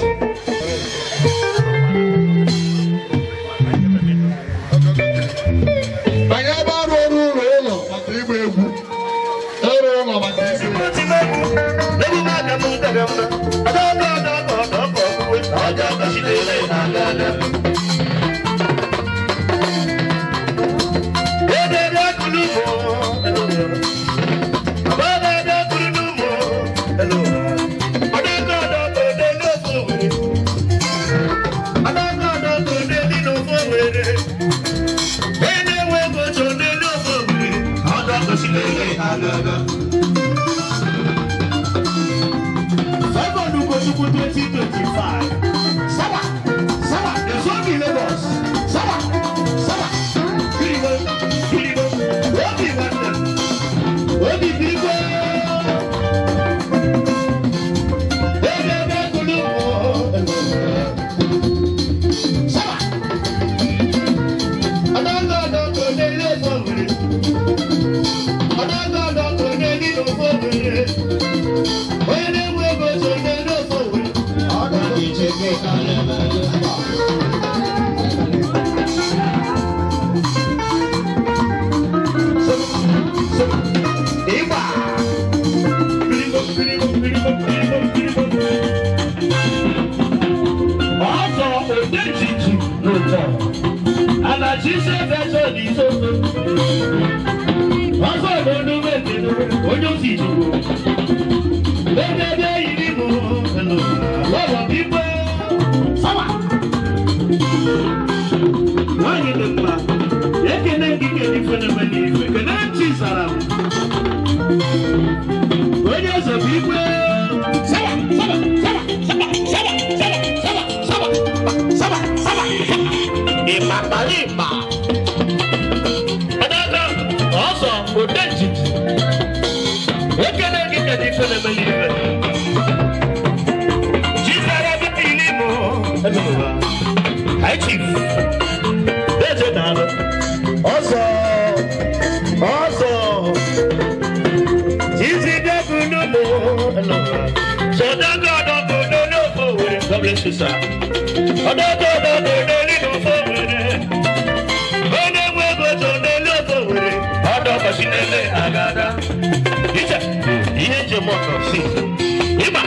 Odejiji n'ụtọ. Anachi se fẹsọ ní sọsọ. Ọsọ ìbọnú mẹ́tẹ̀ẹ̀nù onye osi ìjọba. Bẹ́ẹ̀ bẹ́ẹ̀ yìí ni mo lọ. Lọ́wọ́ bíbọ́. Sábà. Wáyé lè pa. Ekele kíkẹ́ ní fẹ́nẹ́fẹ́ ní ìfẹ́. Kẹ̀lẹ́ ń tì sára mu. Onye ọsọ bíbọ́. Sábà. Imabalima. Adada also Odejiji. Ekele kíkẹ́ ní fẹ́nẹ́fẹ́ ní ìfẹ́. Jísára bí ìlímọ̀. High Chief. Deje Dalo. Also. Jizi Dekuno. So that God don't know for it. God bless you, sir. God don't know for it. When they will go to the local way, I don't know Agada. Here's your motto. See, Ima.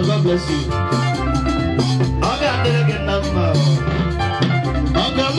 God bless you. I got to get number. I got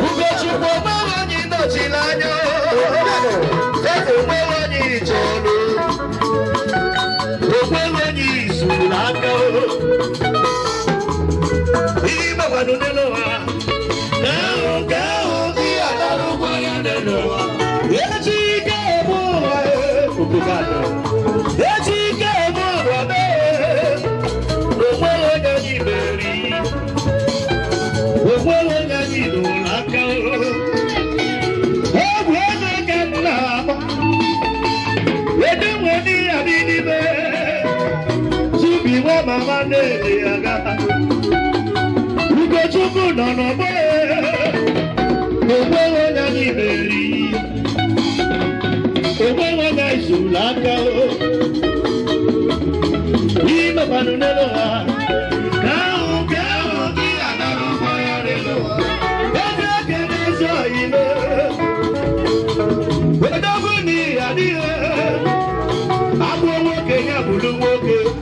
Ugo chukwu Mama Nelly Aga Ugo Chuku no no boy Ogo na Niberi Ogo na Isulaka Ima Panunelo Kao Kao Kia Naru Boyarelo Oga Keneso Ime Wedoguni Adio Abu Woke Yabulu Woke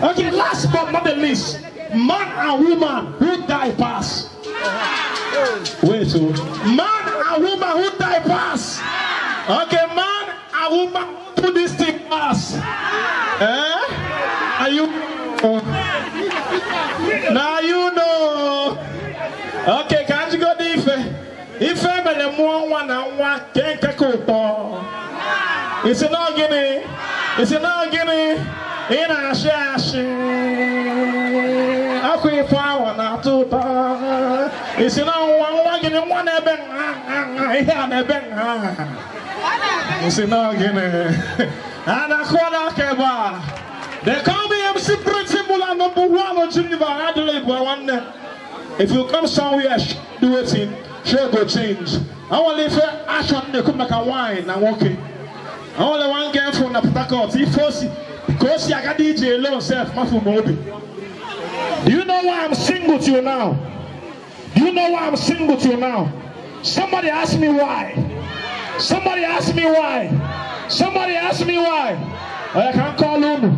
Okay, last but not the least, man and woman who die pass. Wait, so man and woman who die pass. Okay, man and woman put this thing pass. Are you? Now you know. Okay, can't you go if I'm a one and one can't take it's not Guinea. It's not Guinea. In a shash. I quit flower now to it's not one Guinea, one ebon. I have a ben. It's not Guinea. And I call Keba. They call me MC Principal and number 1 of Geneva Adelaide. One day. If you come somewhere, do it in, sure go change. I want to leave action, they come back and wine and walking. I only one girl from the Patacourt. He forced because I got DJ alone, self, Mafu Mobi. Do you know why I'm singing to you now? Do you know why I'm singing to you now? Somebody ask me why. Somebody ask me why. Somebody ask me why. Or I can't call Unu.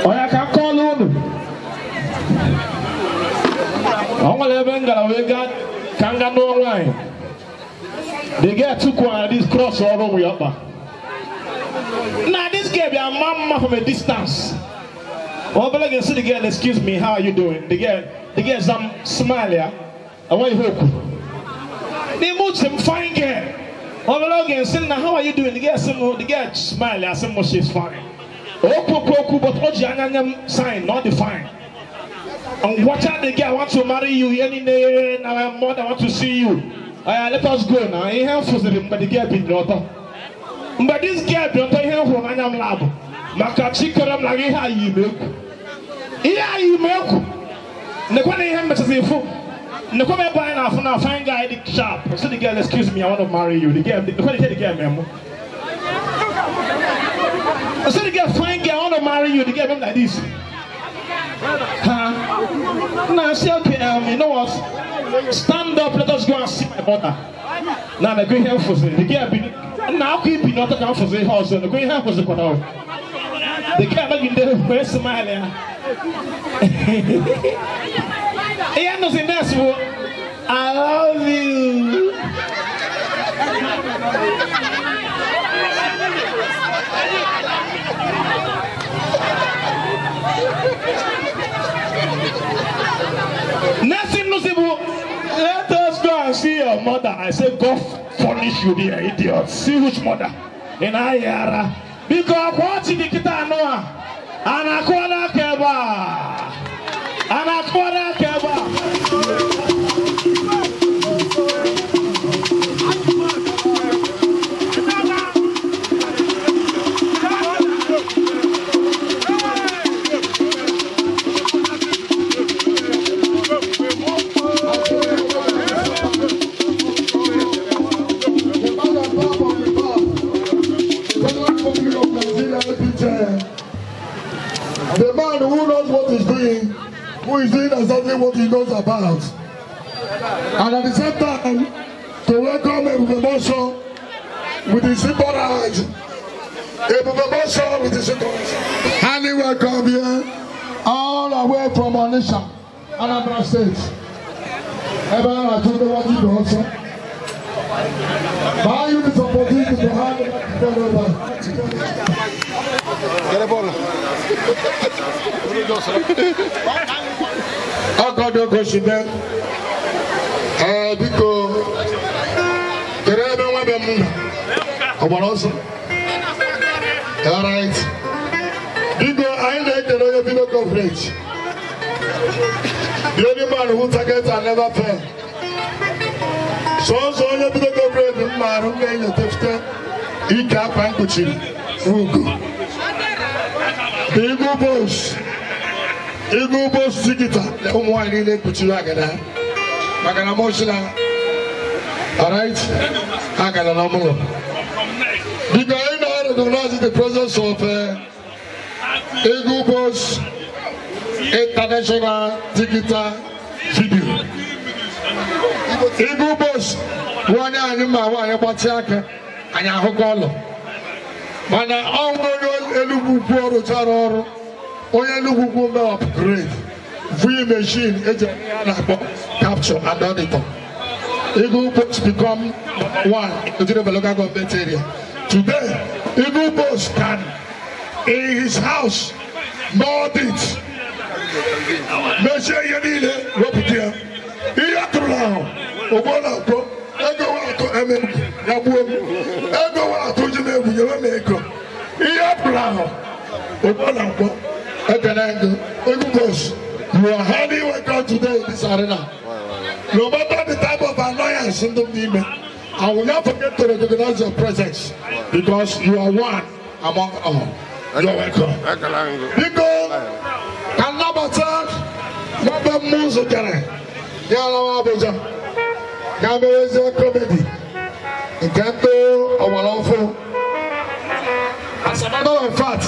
Or I can't call Unu. I'm going to can't get no online. They get two this cross all the way up. Now this girl be a mama from a distance. Oh, but I can see the girl, excuse me, how are you doing? The girl some smile here. I want you hope. They move some fine girl. Oh, but I can see now, how are you doing? The girl smile here, some more she's fine. Oh, but Oji sign, not define. And watch out the girl want to marry you any day, now mother want to see you. Let us go now. He have for them, but the girl be daughter. But this girl daughter here from Anyam Lab. Makachi koram lagi ha yi meku. Iya yi meku. Ne kwa ne hem betase fo. Ne kwa me buy na for na fine guy the sharp. So the girl, excuse me, I want to marry you. The girl, the girl memo. I said the girl, fine girl, I want to marry you. The girl memo like this. Huh? Now see okay, you know what? Stand up, let us go and see my mother. Now the green hand for the girl be now keep not account for the house and the green hand was the corner. The girl like in there where smiling. He knows in this one. I love you. Nothing notable. Let us go and see your mother. I say, God punish you, dear idiot. See which mother? In Ayara. Because what in the Kita Noah? Anakwada Keba. Anakwada Keba. The man who knows what he's doing, who is doing exactly what he knows about. And at the same time, to welcome Ebube Mosho with his simple eyes. Ebube Mosho with his simple eyes. Highly welcome here, all the way from Onisha, Anambra State. Everyone, I told you what you do also. Buy you this opportunity to have get a ball. I got the question there. Because there are no women. I want also. All right. Because I like the royal video coverage. The only man who targets and never fail. So you video coverage, the man who made the test, he can't find Kuchi. Eagle boss Zigita, the one in the Kuchilagana. Magana Moshina. Alright? I got a number. Because I know the Lord is the presence of Eagle boss International Zigita video. Eagle boss, one animal, one Batiaka, and Yahoo. Mana ongoing elubu poro charo oya elubu go upgrade free machine capture and auditor Eagle Post become one in the local government area. Today Eagle Post can in his house mold it Mechie ihe niile wepụta ya. Ihe atụrụ ahụ ụgbọ na-atọ ego atụ eme ya gbuo m. Ego atụ ji m egwu nyewe m ego. Ihe atụrụ ahụ ụgbọ na-akpọ ekene ego boss. You are highly welcome today in this arena. No matter the type of annoyance in the demon, I will not forget to recognize your presence because you are one among all. You are welcome. Because Kanabata, Maba Muzokare, Yala Abuja, Gameza comedy, Encanto, Awalofo. As a matter of fact,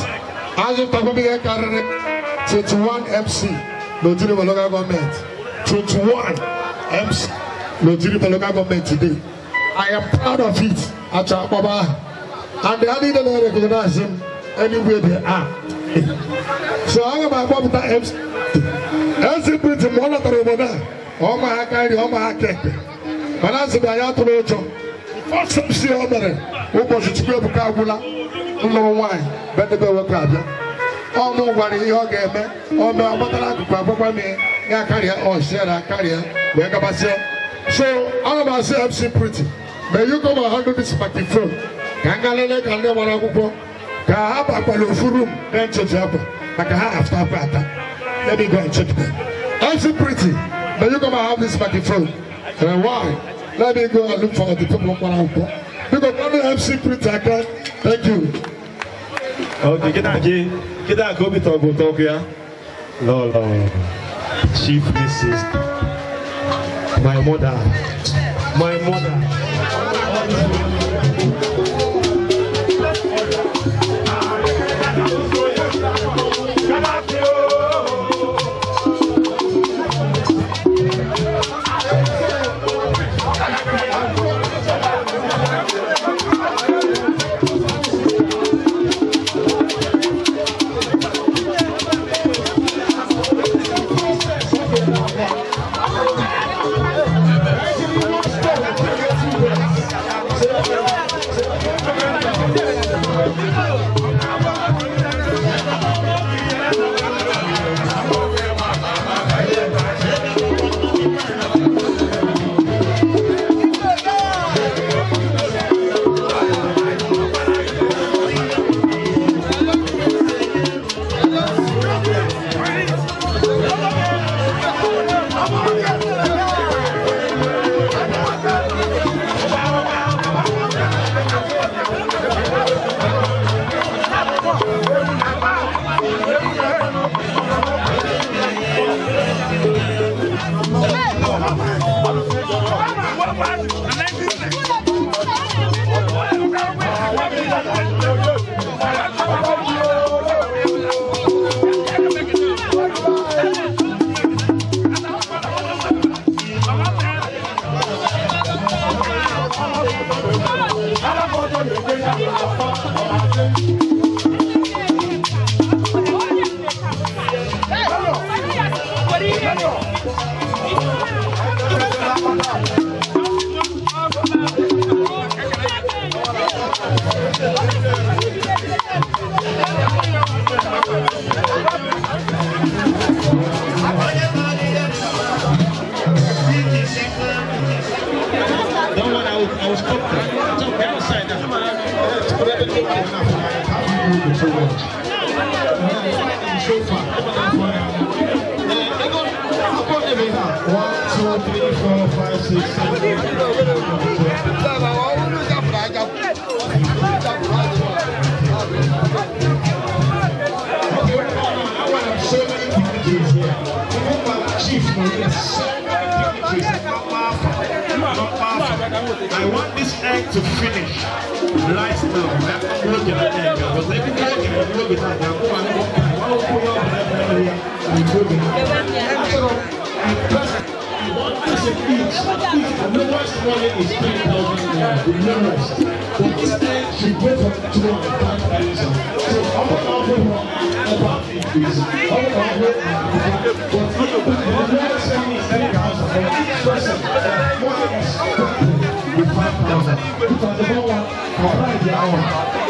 as you probably get 21 MC, no to the local government, 21 MC, no to the local government today. I am proud of it, Baba, and they didn't recognize him anywhere they are. So I'm about Baba MC. As a pretty monitor over there, all my carry, all my cake. But as a Bayato Rojo, first MC over there, who was it to go to Kabula, no wine, better go to Kabula. Oh, no, what are you again? Oh, no, I'm not going to Papa me, ya carrier or share a carrier, where I say. So, all of us MC Pretty. May you come and handle this microphone. Kangalele can never go. Kahaba Palufuru, then to Japa. Makaha after Pata. Let me go and check them. MC Pretty. May you come and have this microphone. And why? Let me go and look for the people of Manampo. Because only MC Pretty I can. Thank you. Okay, get that go be talk here. No, Chief Mrs. My mother. I want this egg to finish right now. The lowest money is 3,000. The lowest. But this egg should go for 205,000. So I'm going to offer about increase. I'm going to offer but the lowest money is 10,000. For each person, money is 5,000. Because the whole one for the hour.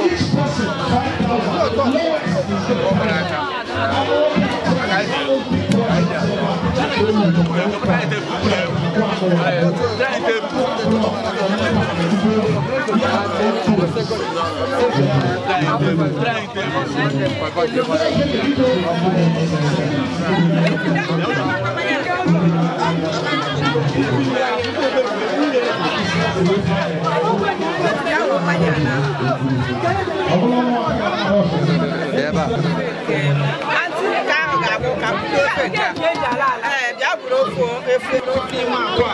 Each person 5,000. The lowest is the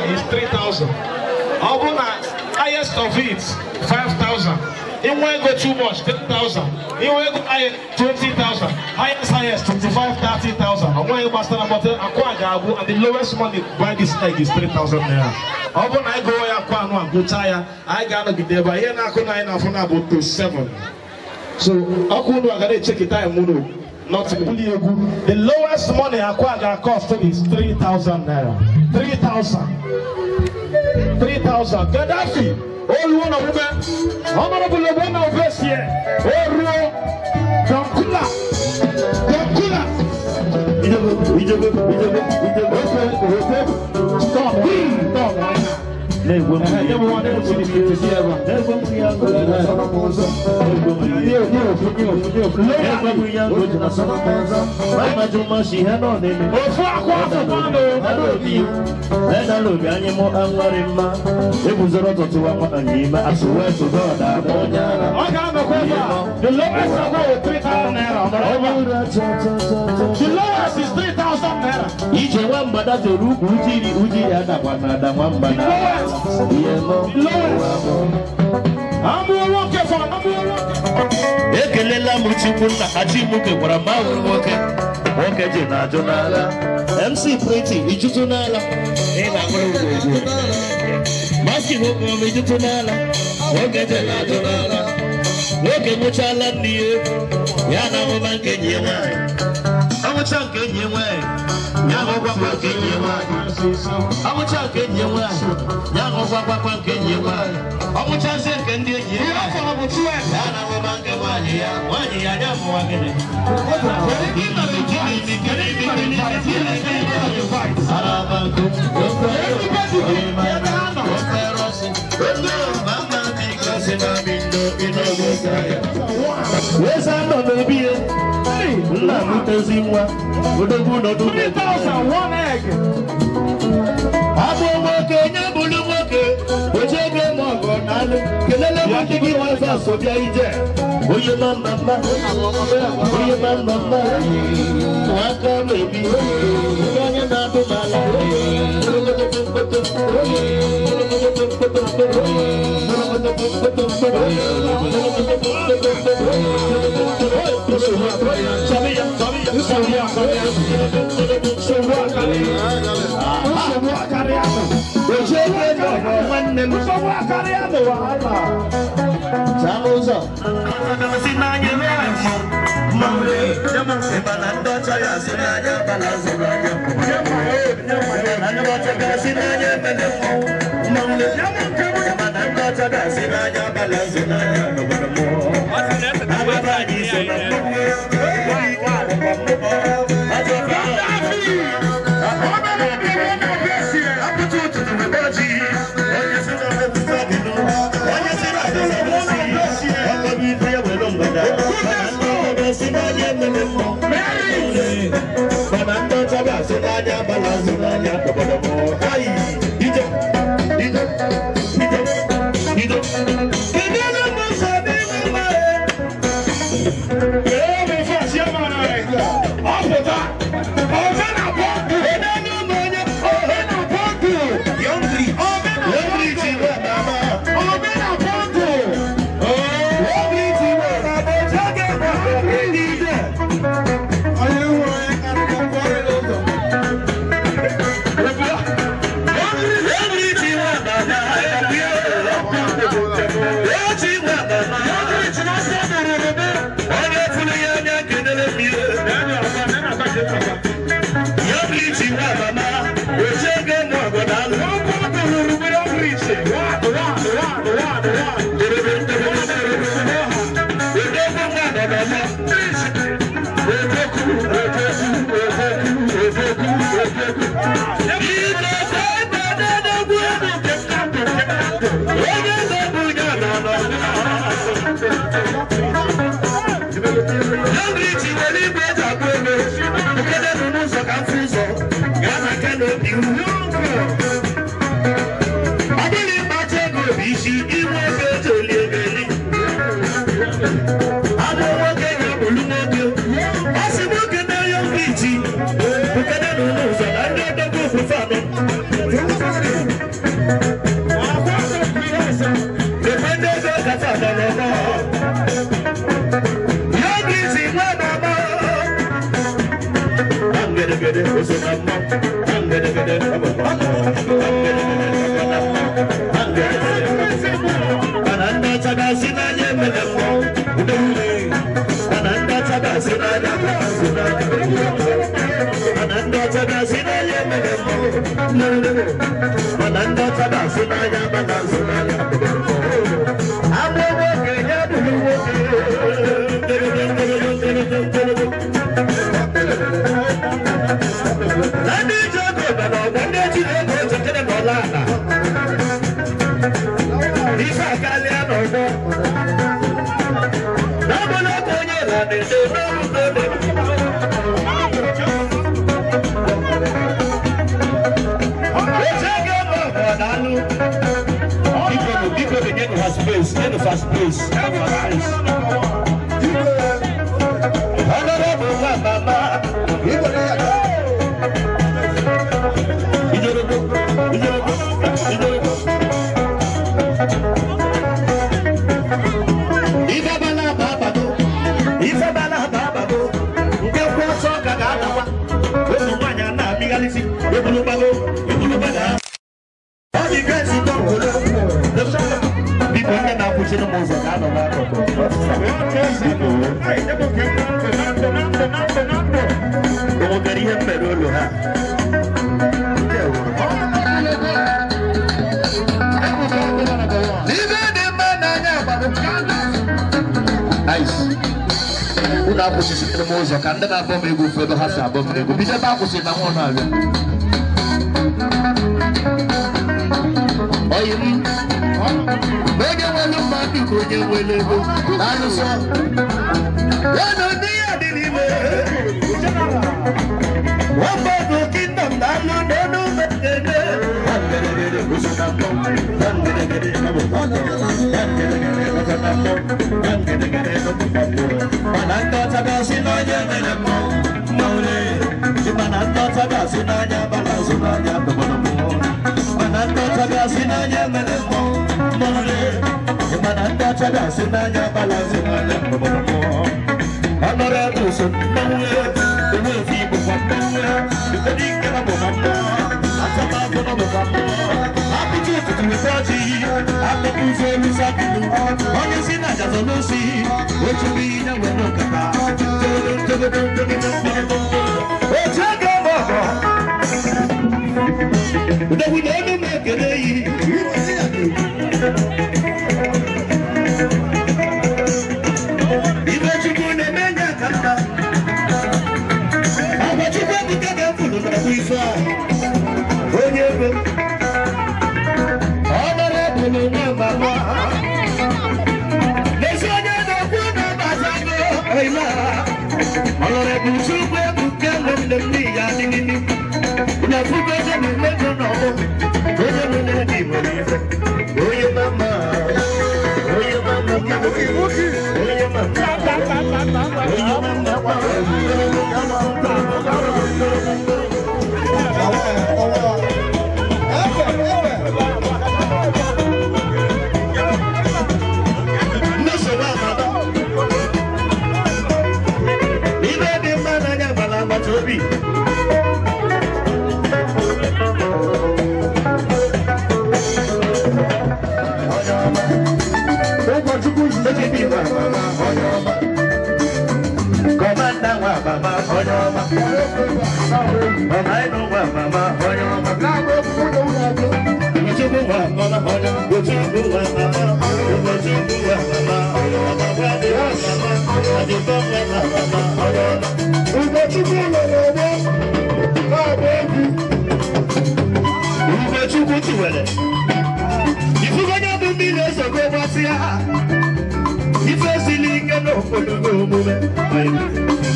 Is 3,000. Highest of it 5,000. It won't go too much 10,000. It won't go 20,000. Highest 25, 30,000. And when you master about and the lowest money buy this egg is 3,000 naira. When I go go tire, I gotta be there. But here now about to 7. So I gotta check it out. Not really good. The lowest money Aquaga cost is 3,000 naira. 3,000. 3,000. Gaddafi. All one of them. Honorable one of us here. Oh, Rio. Dankula. Stop. The lowest is 3,000 naira. Each one, but that's a root. Uji, Ekelela Muchukuna, Achimuke, Brahma, Woke, Jonala, MC Pretty, Ijutunala, Maski Hoko, Ijutunala, Woke, Jonala, Woke, Muchala, Yana, Woman, I'm a chunk in your way. Young Papa in your way. I'm a chunk in your way. Young Papa in your way. I'm a chance in the year. I'm a chunk. I'm a bank of 1 year. 1 year, I don't want it. Yes, I'm not a beer. 3,000 one egg. If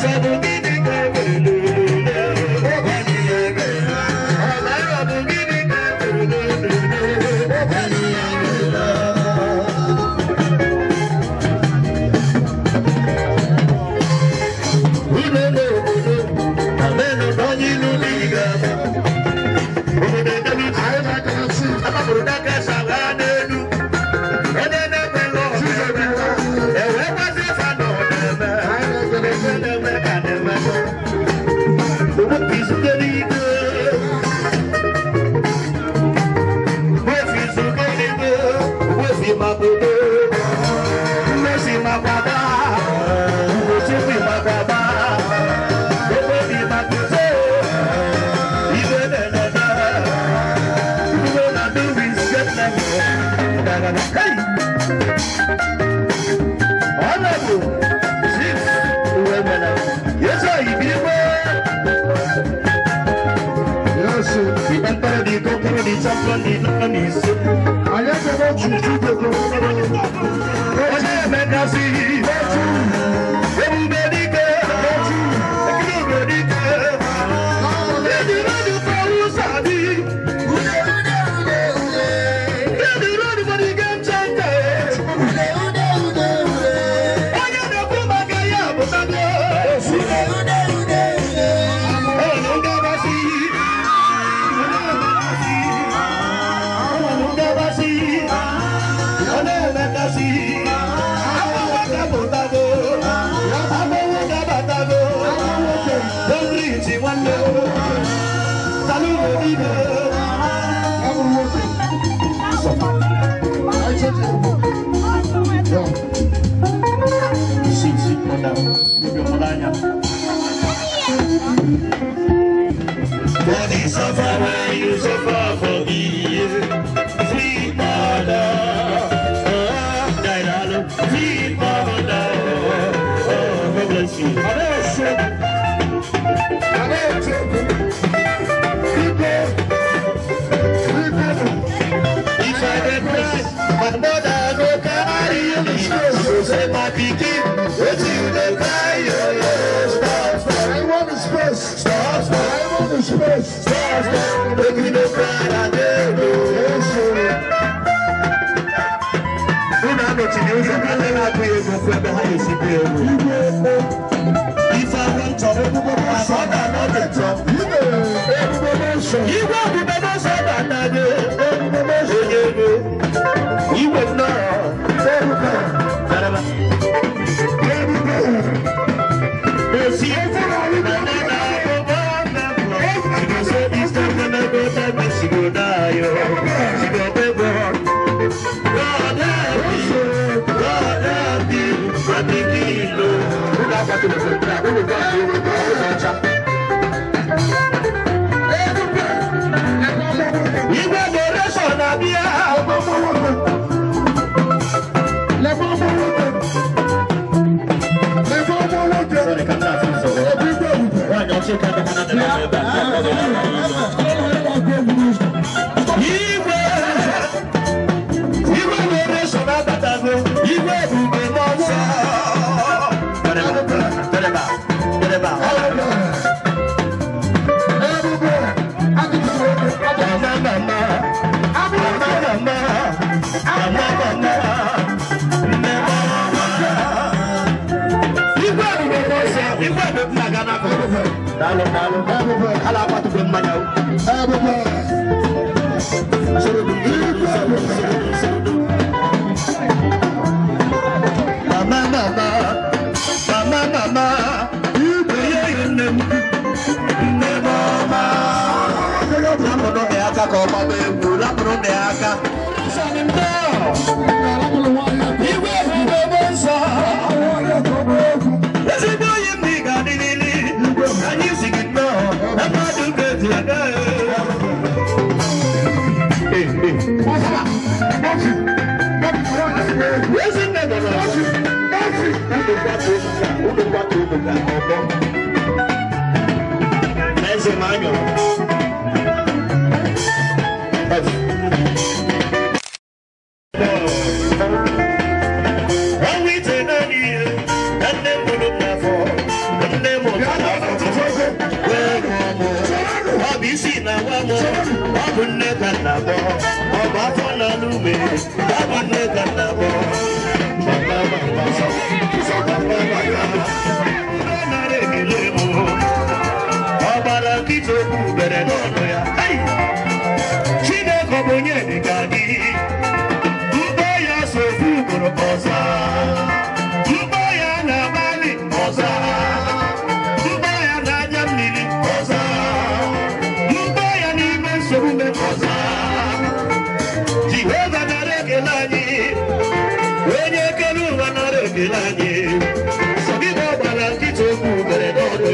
Awesome. Baba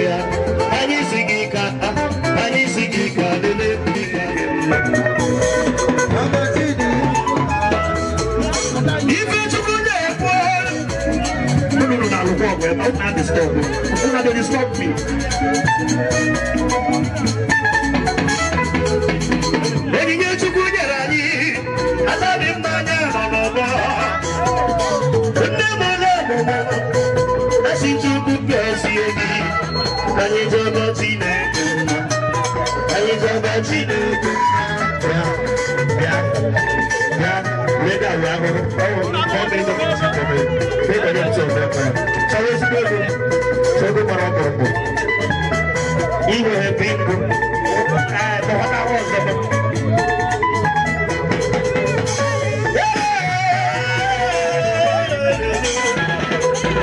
ya anyị si gị ka lele ife chukwu na-ekwe unu na-alụkwa ọgụ ebe ọ na-disturb me onyinye chukwu nyere anyị ataghị m n'anya nọ n'ọgbọ nne m onye ọmụmụ asị chukwu gọzie gị anyị jọba Chineke anyị jọba Chineke Leda ya ahụrụ ọ na-ezo n'isi kọmị ịgbanye ntị ọzọ chọrọ ezigbo ego chọrọ gbara ọkpụrụkpụ iwe ebe ịkpụ ọghọta ahụ ọzọ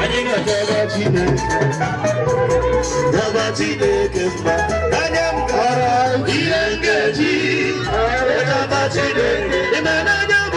anyị ga-jọba Chineke mma anya m kọrọ ihe nkeji jọba Chineke ime n'anya m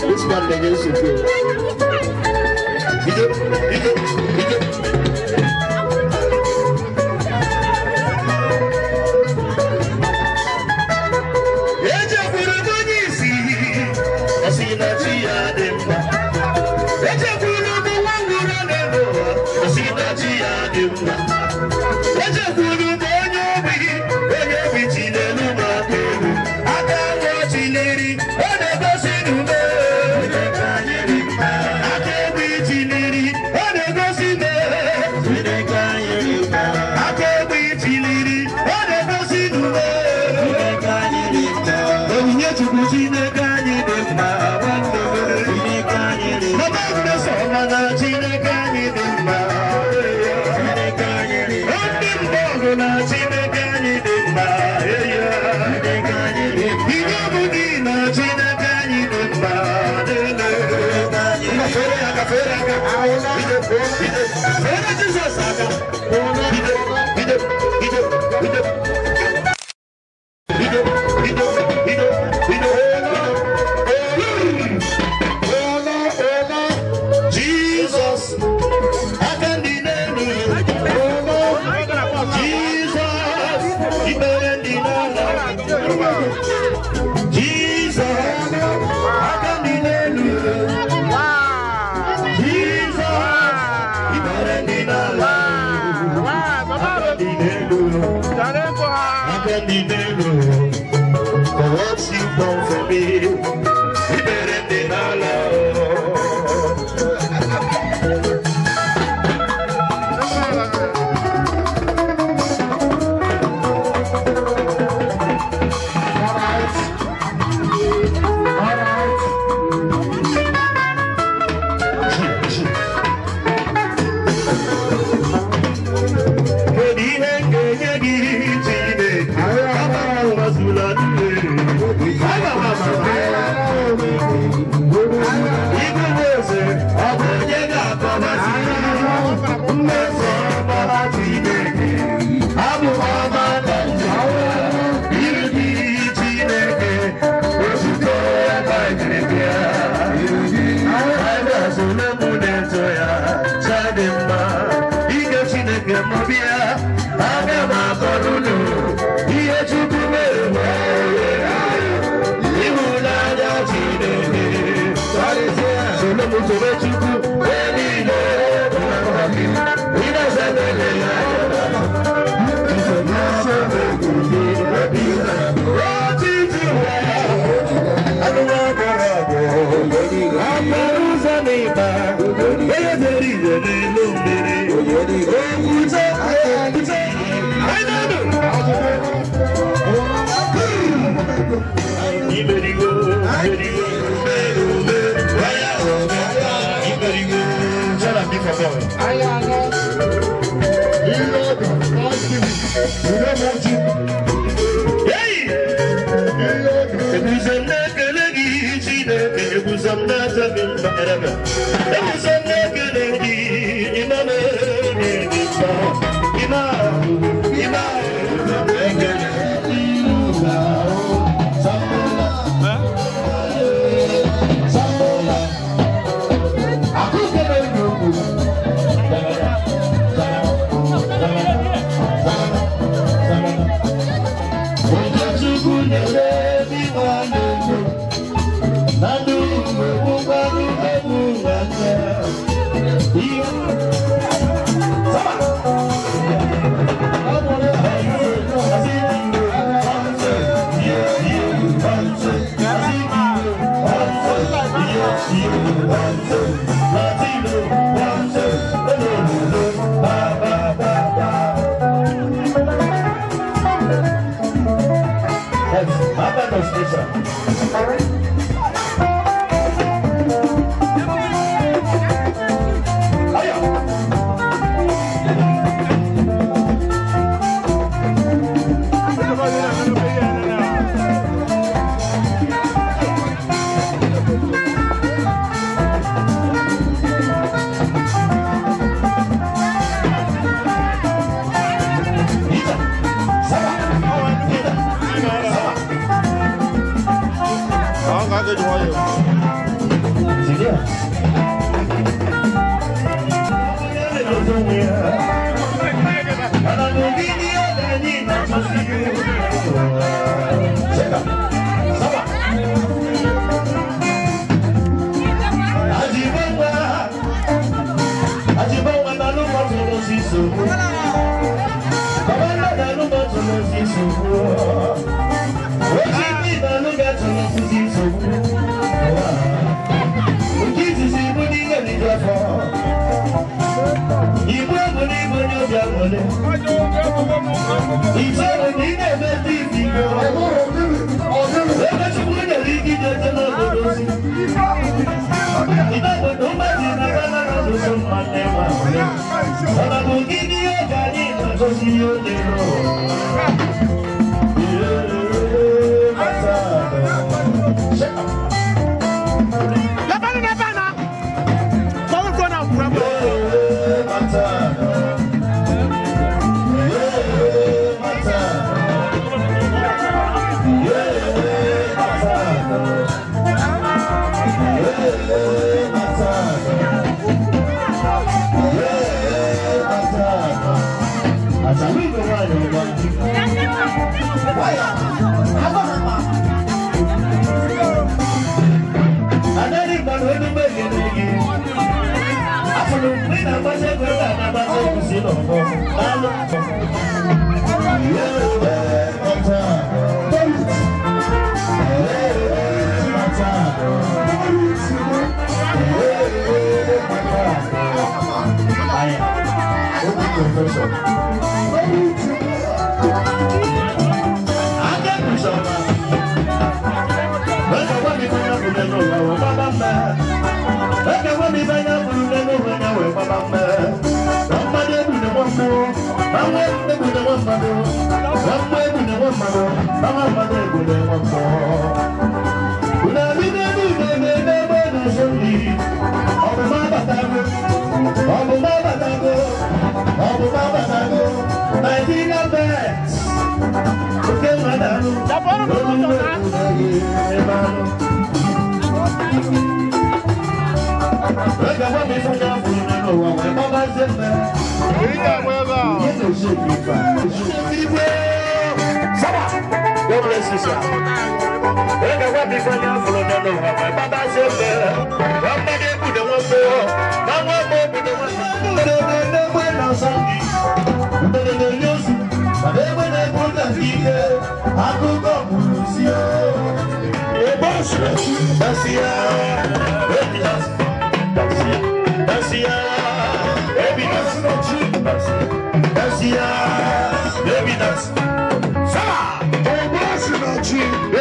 This man begins to feel.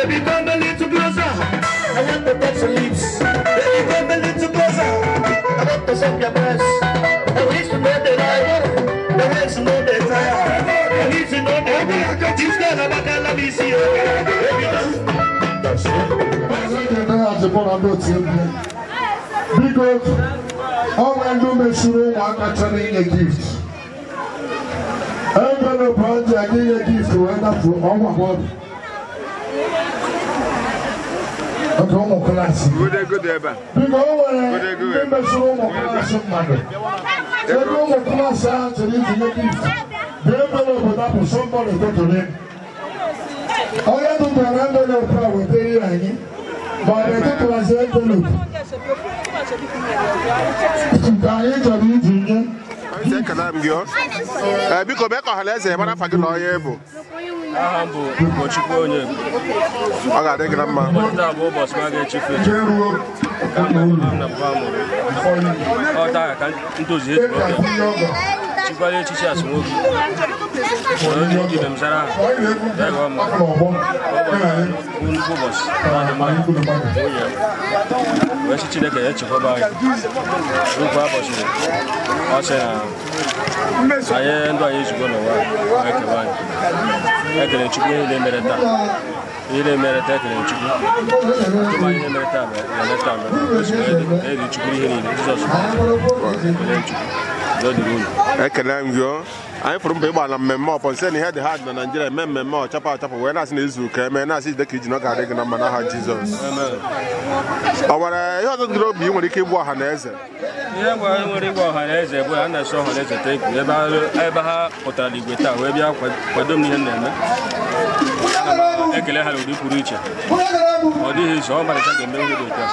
Baby, come a little closer. I want to touch your lips. Baby, come a little closer. I want to suck your breast. race no dey tire. Police no dey tire. This guy na bakala bisi o. Because all I do is show one actually a gift. I'm going to project a gift to end up for all my body. I'm going to class. Good, ever. Because when I show my class of money, they're going to class out to leave the gift. They're going to put up with somebody to them. All I do is run the power with the ring. But I think it was a look. Biko be ka haleze mana fagi lo ye bu. Aha bụ Chukwu onye. Ọ ga-adị gị na mma. Taa bụ ụbọchị ma ga-echefu. Ọ taa ka ntozi etu oge. Chikwala echichi asụmobi. Onye oge be m zara ahụ. Ya gwa mma. Nnukwu ụbọchị. Wee sị Chineke ya echekwaba anyị. Nnukwu ụbọchị. Ọ sị na anyị ndụ anyị ezugbo n'ụwa ekele anyị. Ekele Chukwu ihe mere taa. Ihe mere taa ekele Chukwu. Tụma ihe mere taa bụ eme taa bụ eri Chukwu ihe niile. Jizọs ekele Chukwu. Ekele m gị. Anyị fụrụ mba ịgba na mmemme ọpọnse na ihe dị hard na Naịjirịa eme mmemme ọchapụ achapụ wee na-asị na izu ụka eme na-asị ide ka iji na ọ ga-adị gị na mma n'aha Jizọs. Ọ nwere ihe ọzọ dị obi ị nwere ike ịgwa ọha na eze? Ihe nwere ịgwa ọha na eze bụ a na-asị ọha na eze teepu ebe ha pụtara n'igwe taa wee bịa kwado m n'ihe m na-eme. Ana m ekele ha n'ụdị pụrụ iche. Ọ dịghị izu ọ marịcha ga-eme ihe dị otu a.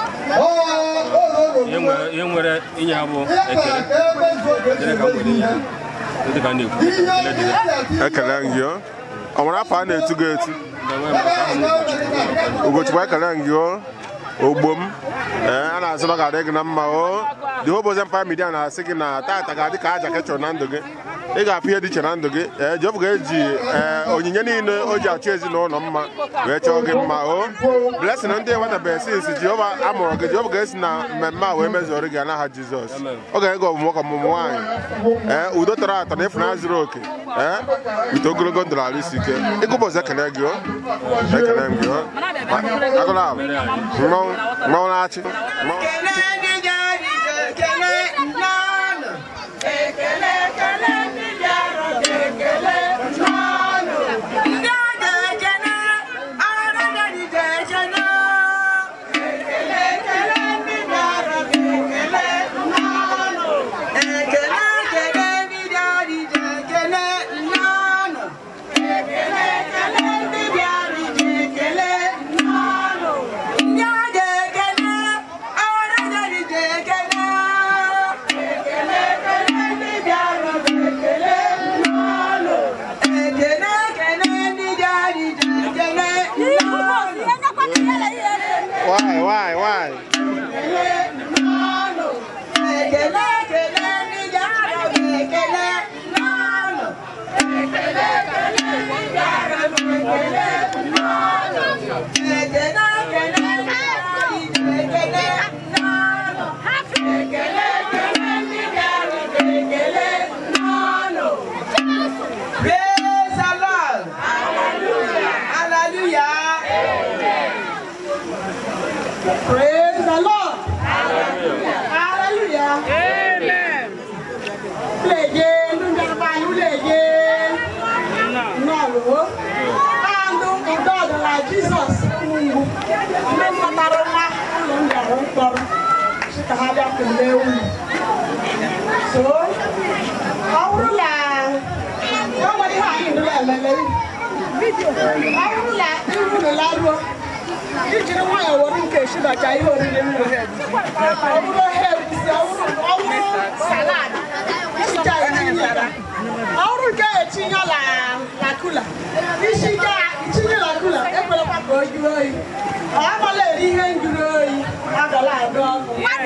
Ihe nwere inye ha bụ ekele. Ekele ka m nwere inye ha. Ekele gị. Ọ nwere afọ a na-etu gị etu? Ugochukwu ekele gị. Ogbo m a na-asị na ọ ga-adị gị na mma o. The Hope Empire Media na-asị gị na tata ga-adị ka aja kechọrọ na ndụ gị. Ị ga-afụ ihe dị iche na ndụ gị. Jehova ga-eji onyinye niile o ji achụ ezinụlọ mma wee chọọ gị mma o. Blessing ndị enwetabeghị since Jehova amụrụ gị. Jehova ga-esi na mmemme a wee mezuoro gị n'aha Jizọs. Ọ ga-ege ọmụmụ ka ọmụmụ nwaanyị. Udo tọrọ atọ na ịfụnanya zuru oke. Ute ogologo ndụ ala isi ike. Ịgụ ụbọchị ekele gị. Ekele m gị. Agụla ahụ. Mmanwụ na-achị. Why? Praise the Lord. Hallelujah. Amen. Play again. No. And God like Jesus. So, our land. Somebody hanging the land. Our land. You didn't want to work in case you got your head. Salad. Our get in your la cooler. This is la cooler. I'm a lady and growing. I'm a live dog. What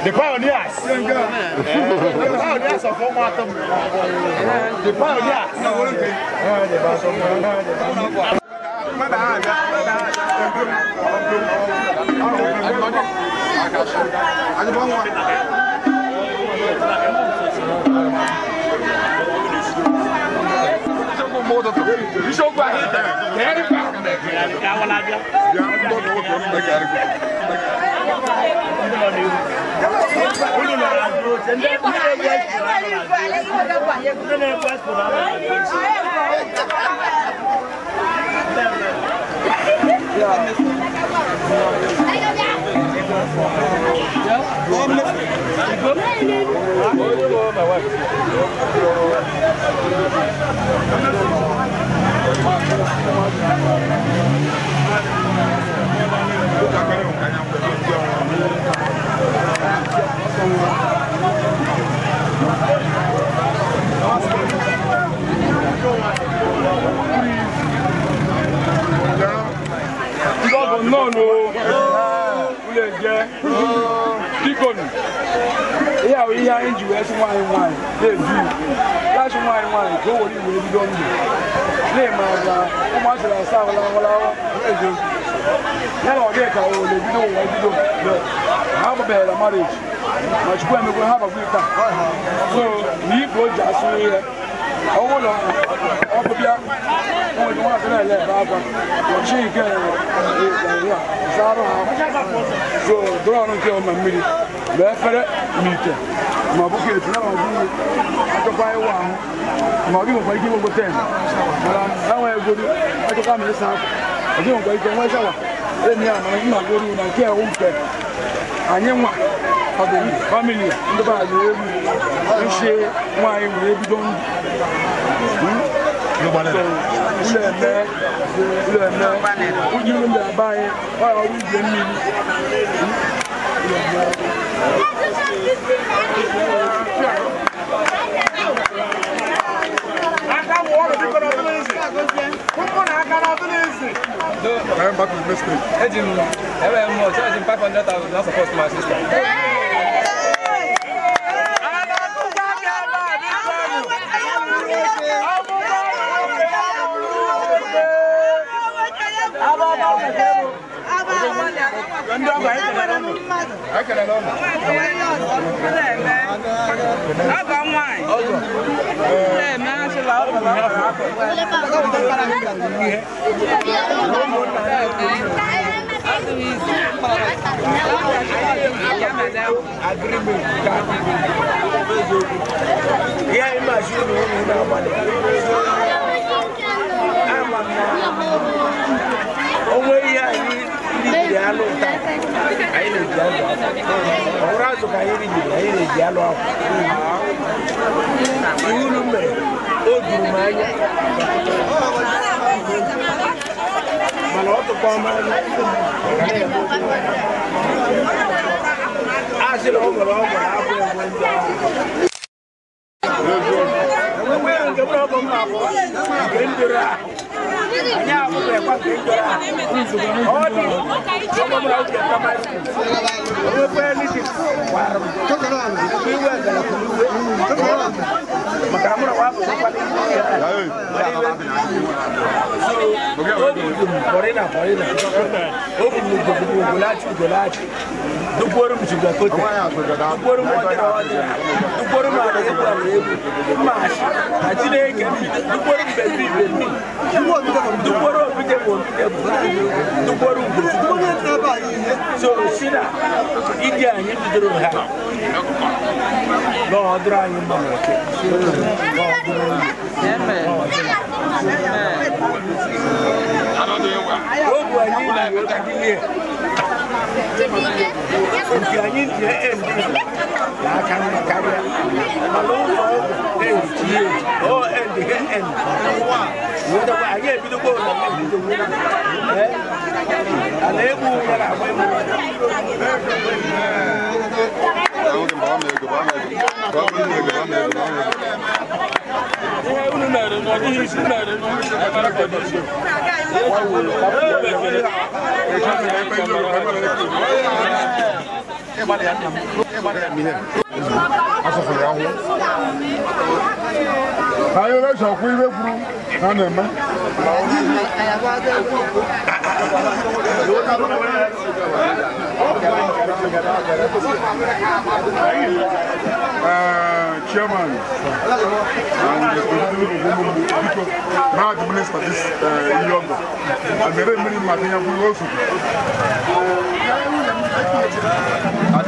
The pioneers. The pioneers. No, yeah, we are in US wine. They do. That's wine. Go what you don't do. They much of now, they can only do what you do. Have a better marriage. Much when we will have a good time. So, we go just here. Hold on. Up here. Oh, you want to let Baba. She can. So, don't kill my million. Better meeting. My book is now I can buy one. My people by you over 10. Now I go to come this house. I don't go to my shower. Then I'm not going to care who can. I am one of the family in the Bible. You say why we don't. Nobody. Would you buy or we get me? I'm back with mystery. I'm charging 500,000. That's supposed to my sister. Chairman and the minister this young and very many Martina also. I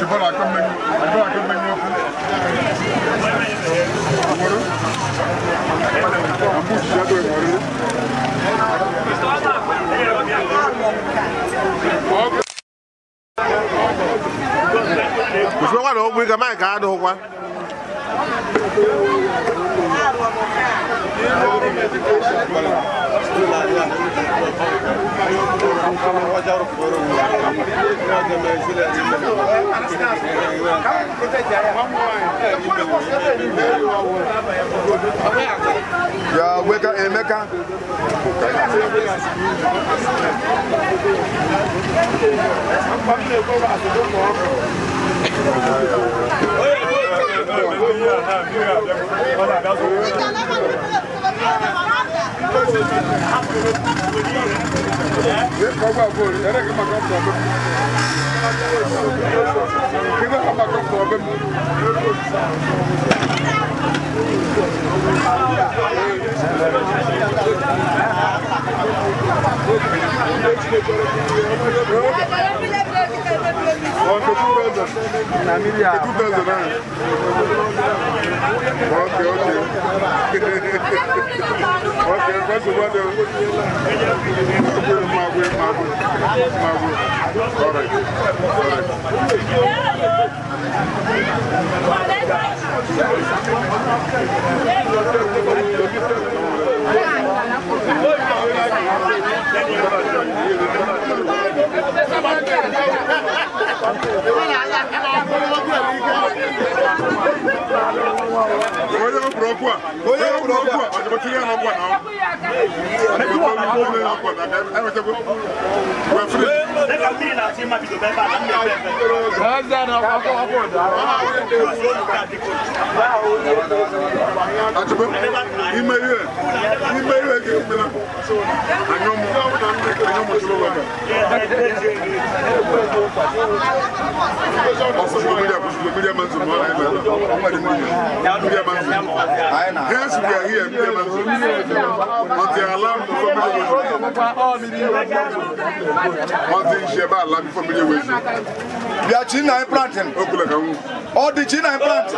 China planting. All the China plant.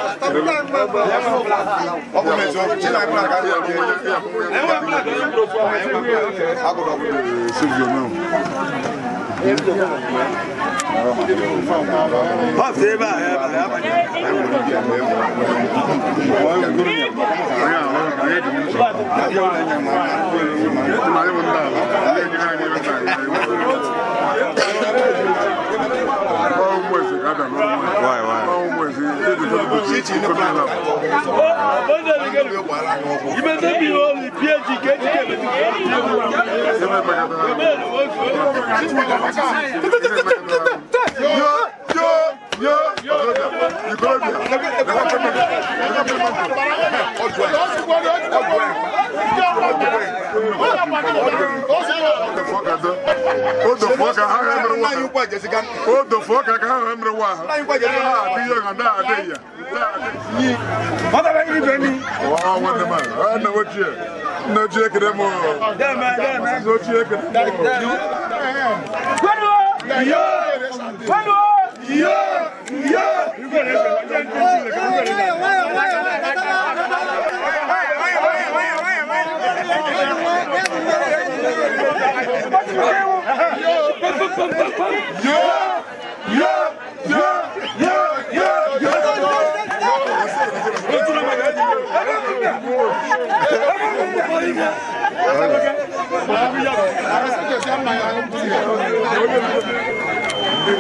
Yeah.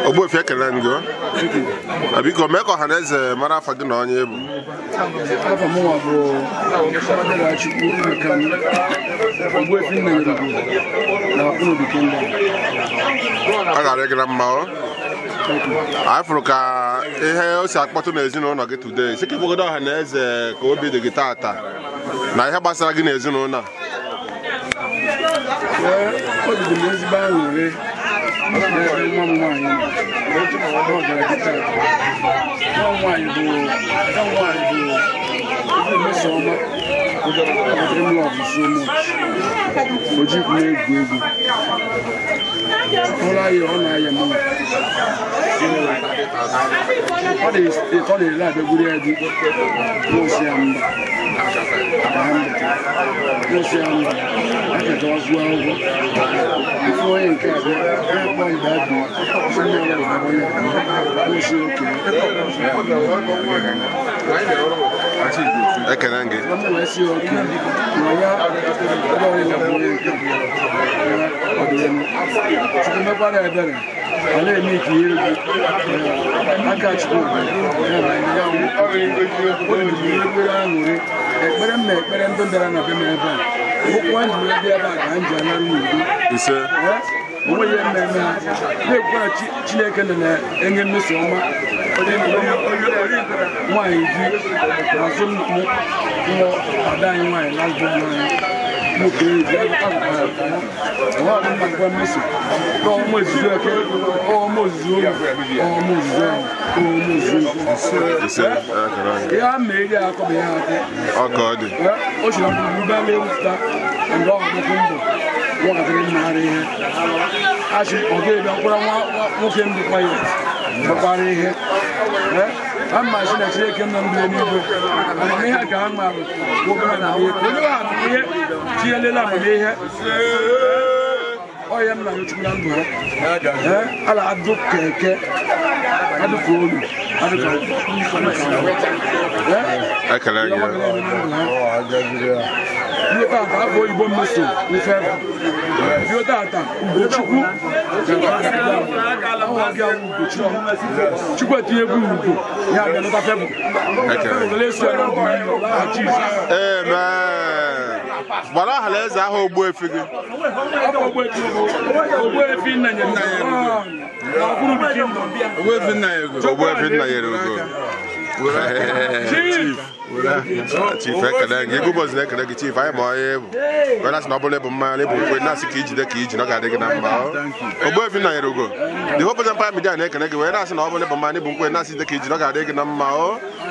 Ogbo ife ekele ngo. Abiko meko haneze mara afa gị na onye ebu. Afa m nwa bụ Ọdịda Chukwu Kan. Ogbo ife nna yere na Akunu Dikenda. A gara gị na mma o. Afro ka ihe o si akpọtụ n'ezinụlọ gị today. Sike bogodo haneze ka obi dị gị tata. Na ihe gbasara gị n'ezinụlọ a. O dị m ezigbo aṅụrị. Chineke na-enye mmeso ọma nwaanyị ji azụ mmụọ ada anyị nwaanyị na-azụ mmụọ nwoke eji ọha mma mmeso ọmụ ozuzu eke ọmụ ozuzu ọmụ ozuzu ya mee ya akọbe ya akọ ọ dị o chiri mgbe na-ewuta mgbe ọ gbakọ mbọ nwatakịrị mmagharị ihe achị ọ ga-ebe mkpụrụ nwoke ndị kwanye gbakwara ihe ama Chineke nọ mgbe n'igwe amamihe ka ha marụ nwoke na onye ha amamihe tinyelela amamihe ọya m na Chukwu na ndụ ha ala adụ keke adụka olu adụka Biota afọ Igbo mmeso ife Biota ata Ugochukwu Chukwu etinye egwu Ugo ya abịa n'ụta febụ gbara ahala eze ahụ ogbu efi gị ogbu efi nna yere ugo Chief ekele gị ego bọzi na-ekele gị Chief anyị ma onye bụ wena sị na ọ bụla ịbụ mmanya ịbụ nkwe na-asị ka ijide ka iji na ọ ga-adị gị na mma ogbu efi nna yere ugo the Hope Empire Media na-ekele gị wee na-asị na ọ bụla ịbụ mmanya ịbụ nkwe na-asị ka iji na ọ ga-adị gị na mma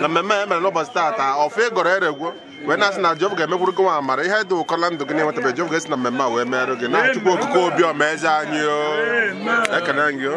na mmemme ya mere n'ụbọchị taata ọfụ ịgọrọ eregwo wee na-asị na Jehova ga-emekwuru gị nwa amara ihe dị ụkọ na ndụ gị na-enwetabe Jehova ga-esi na mmemme a wee merụ gị na Chukwu okike obi ọma eze anyị ekele gị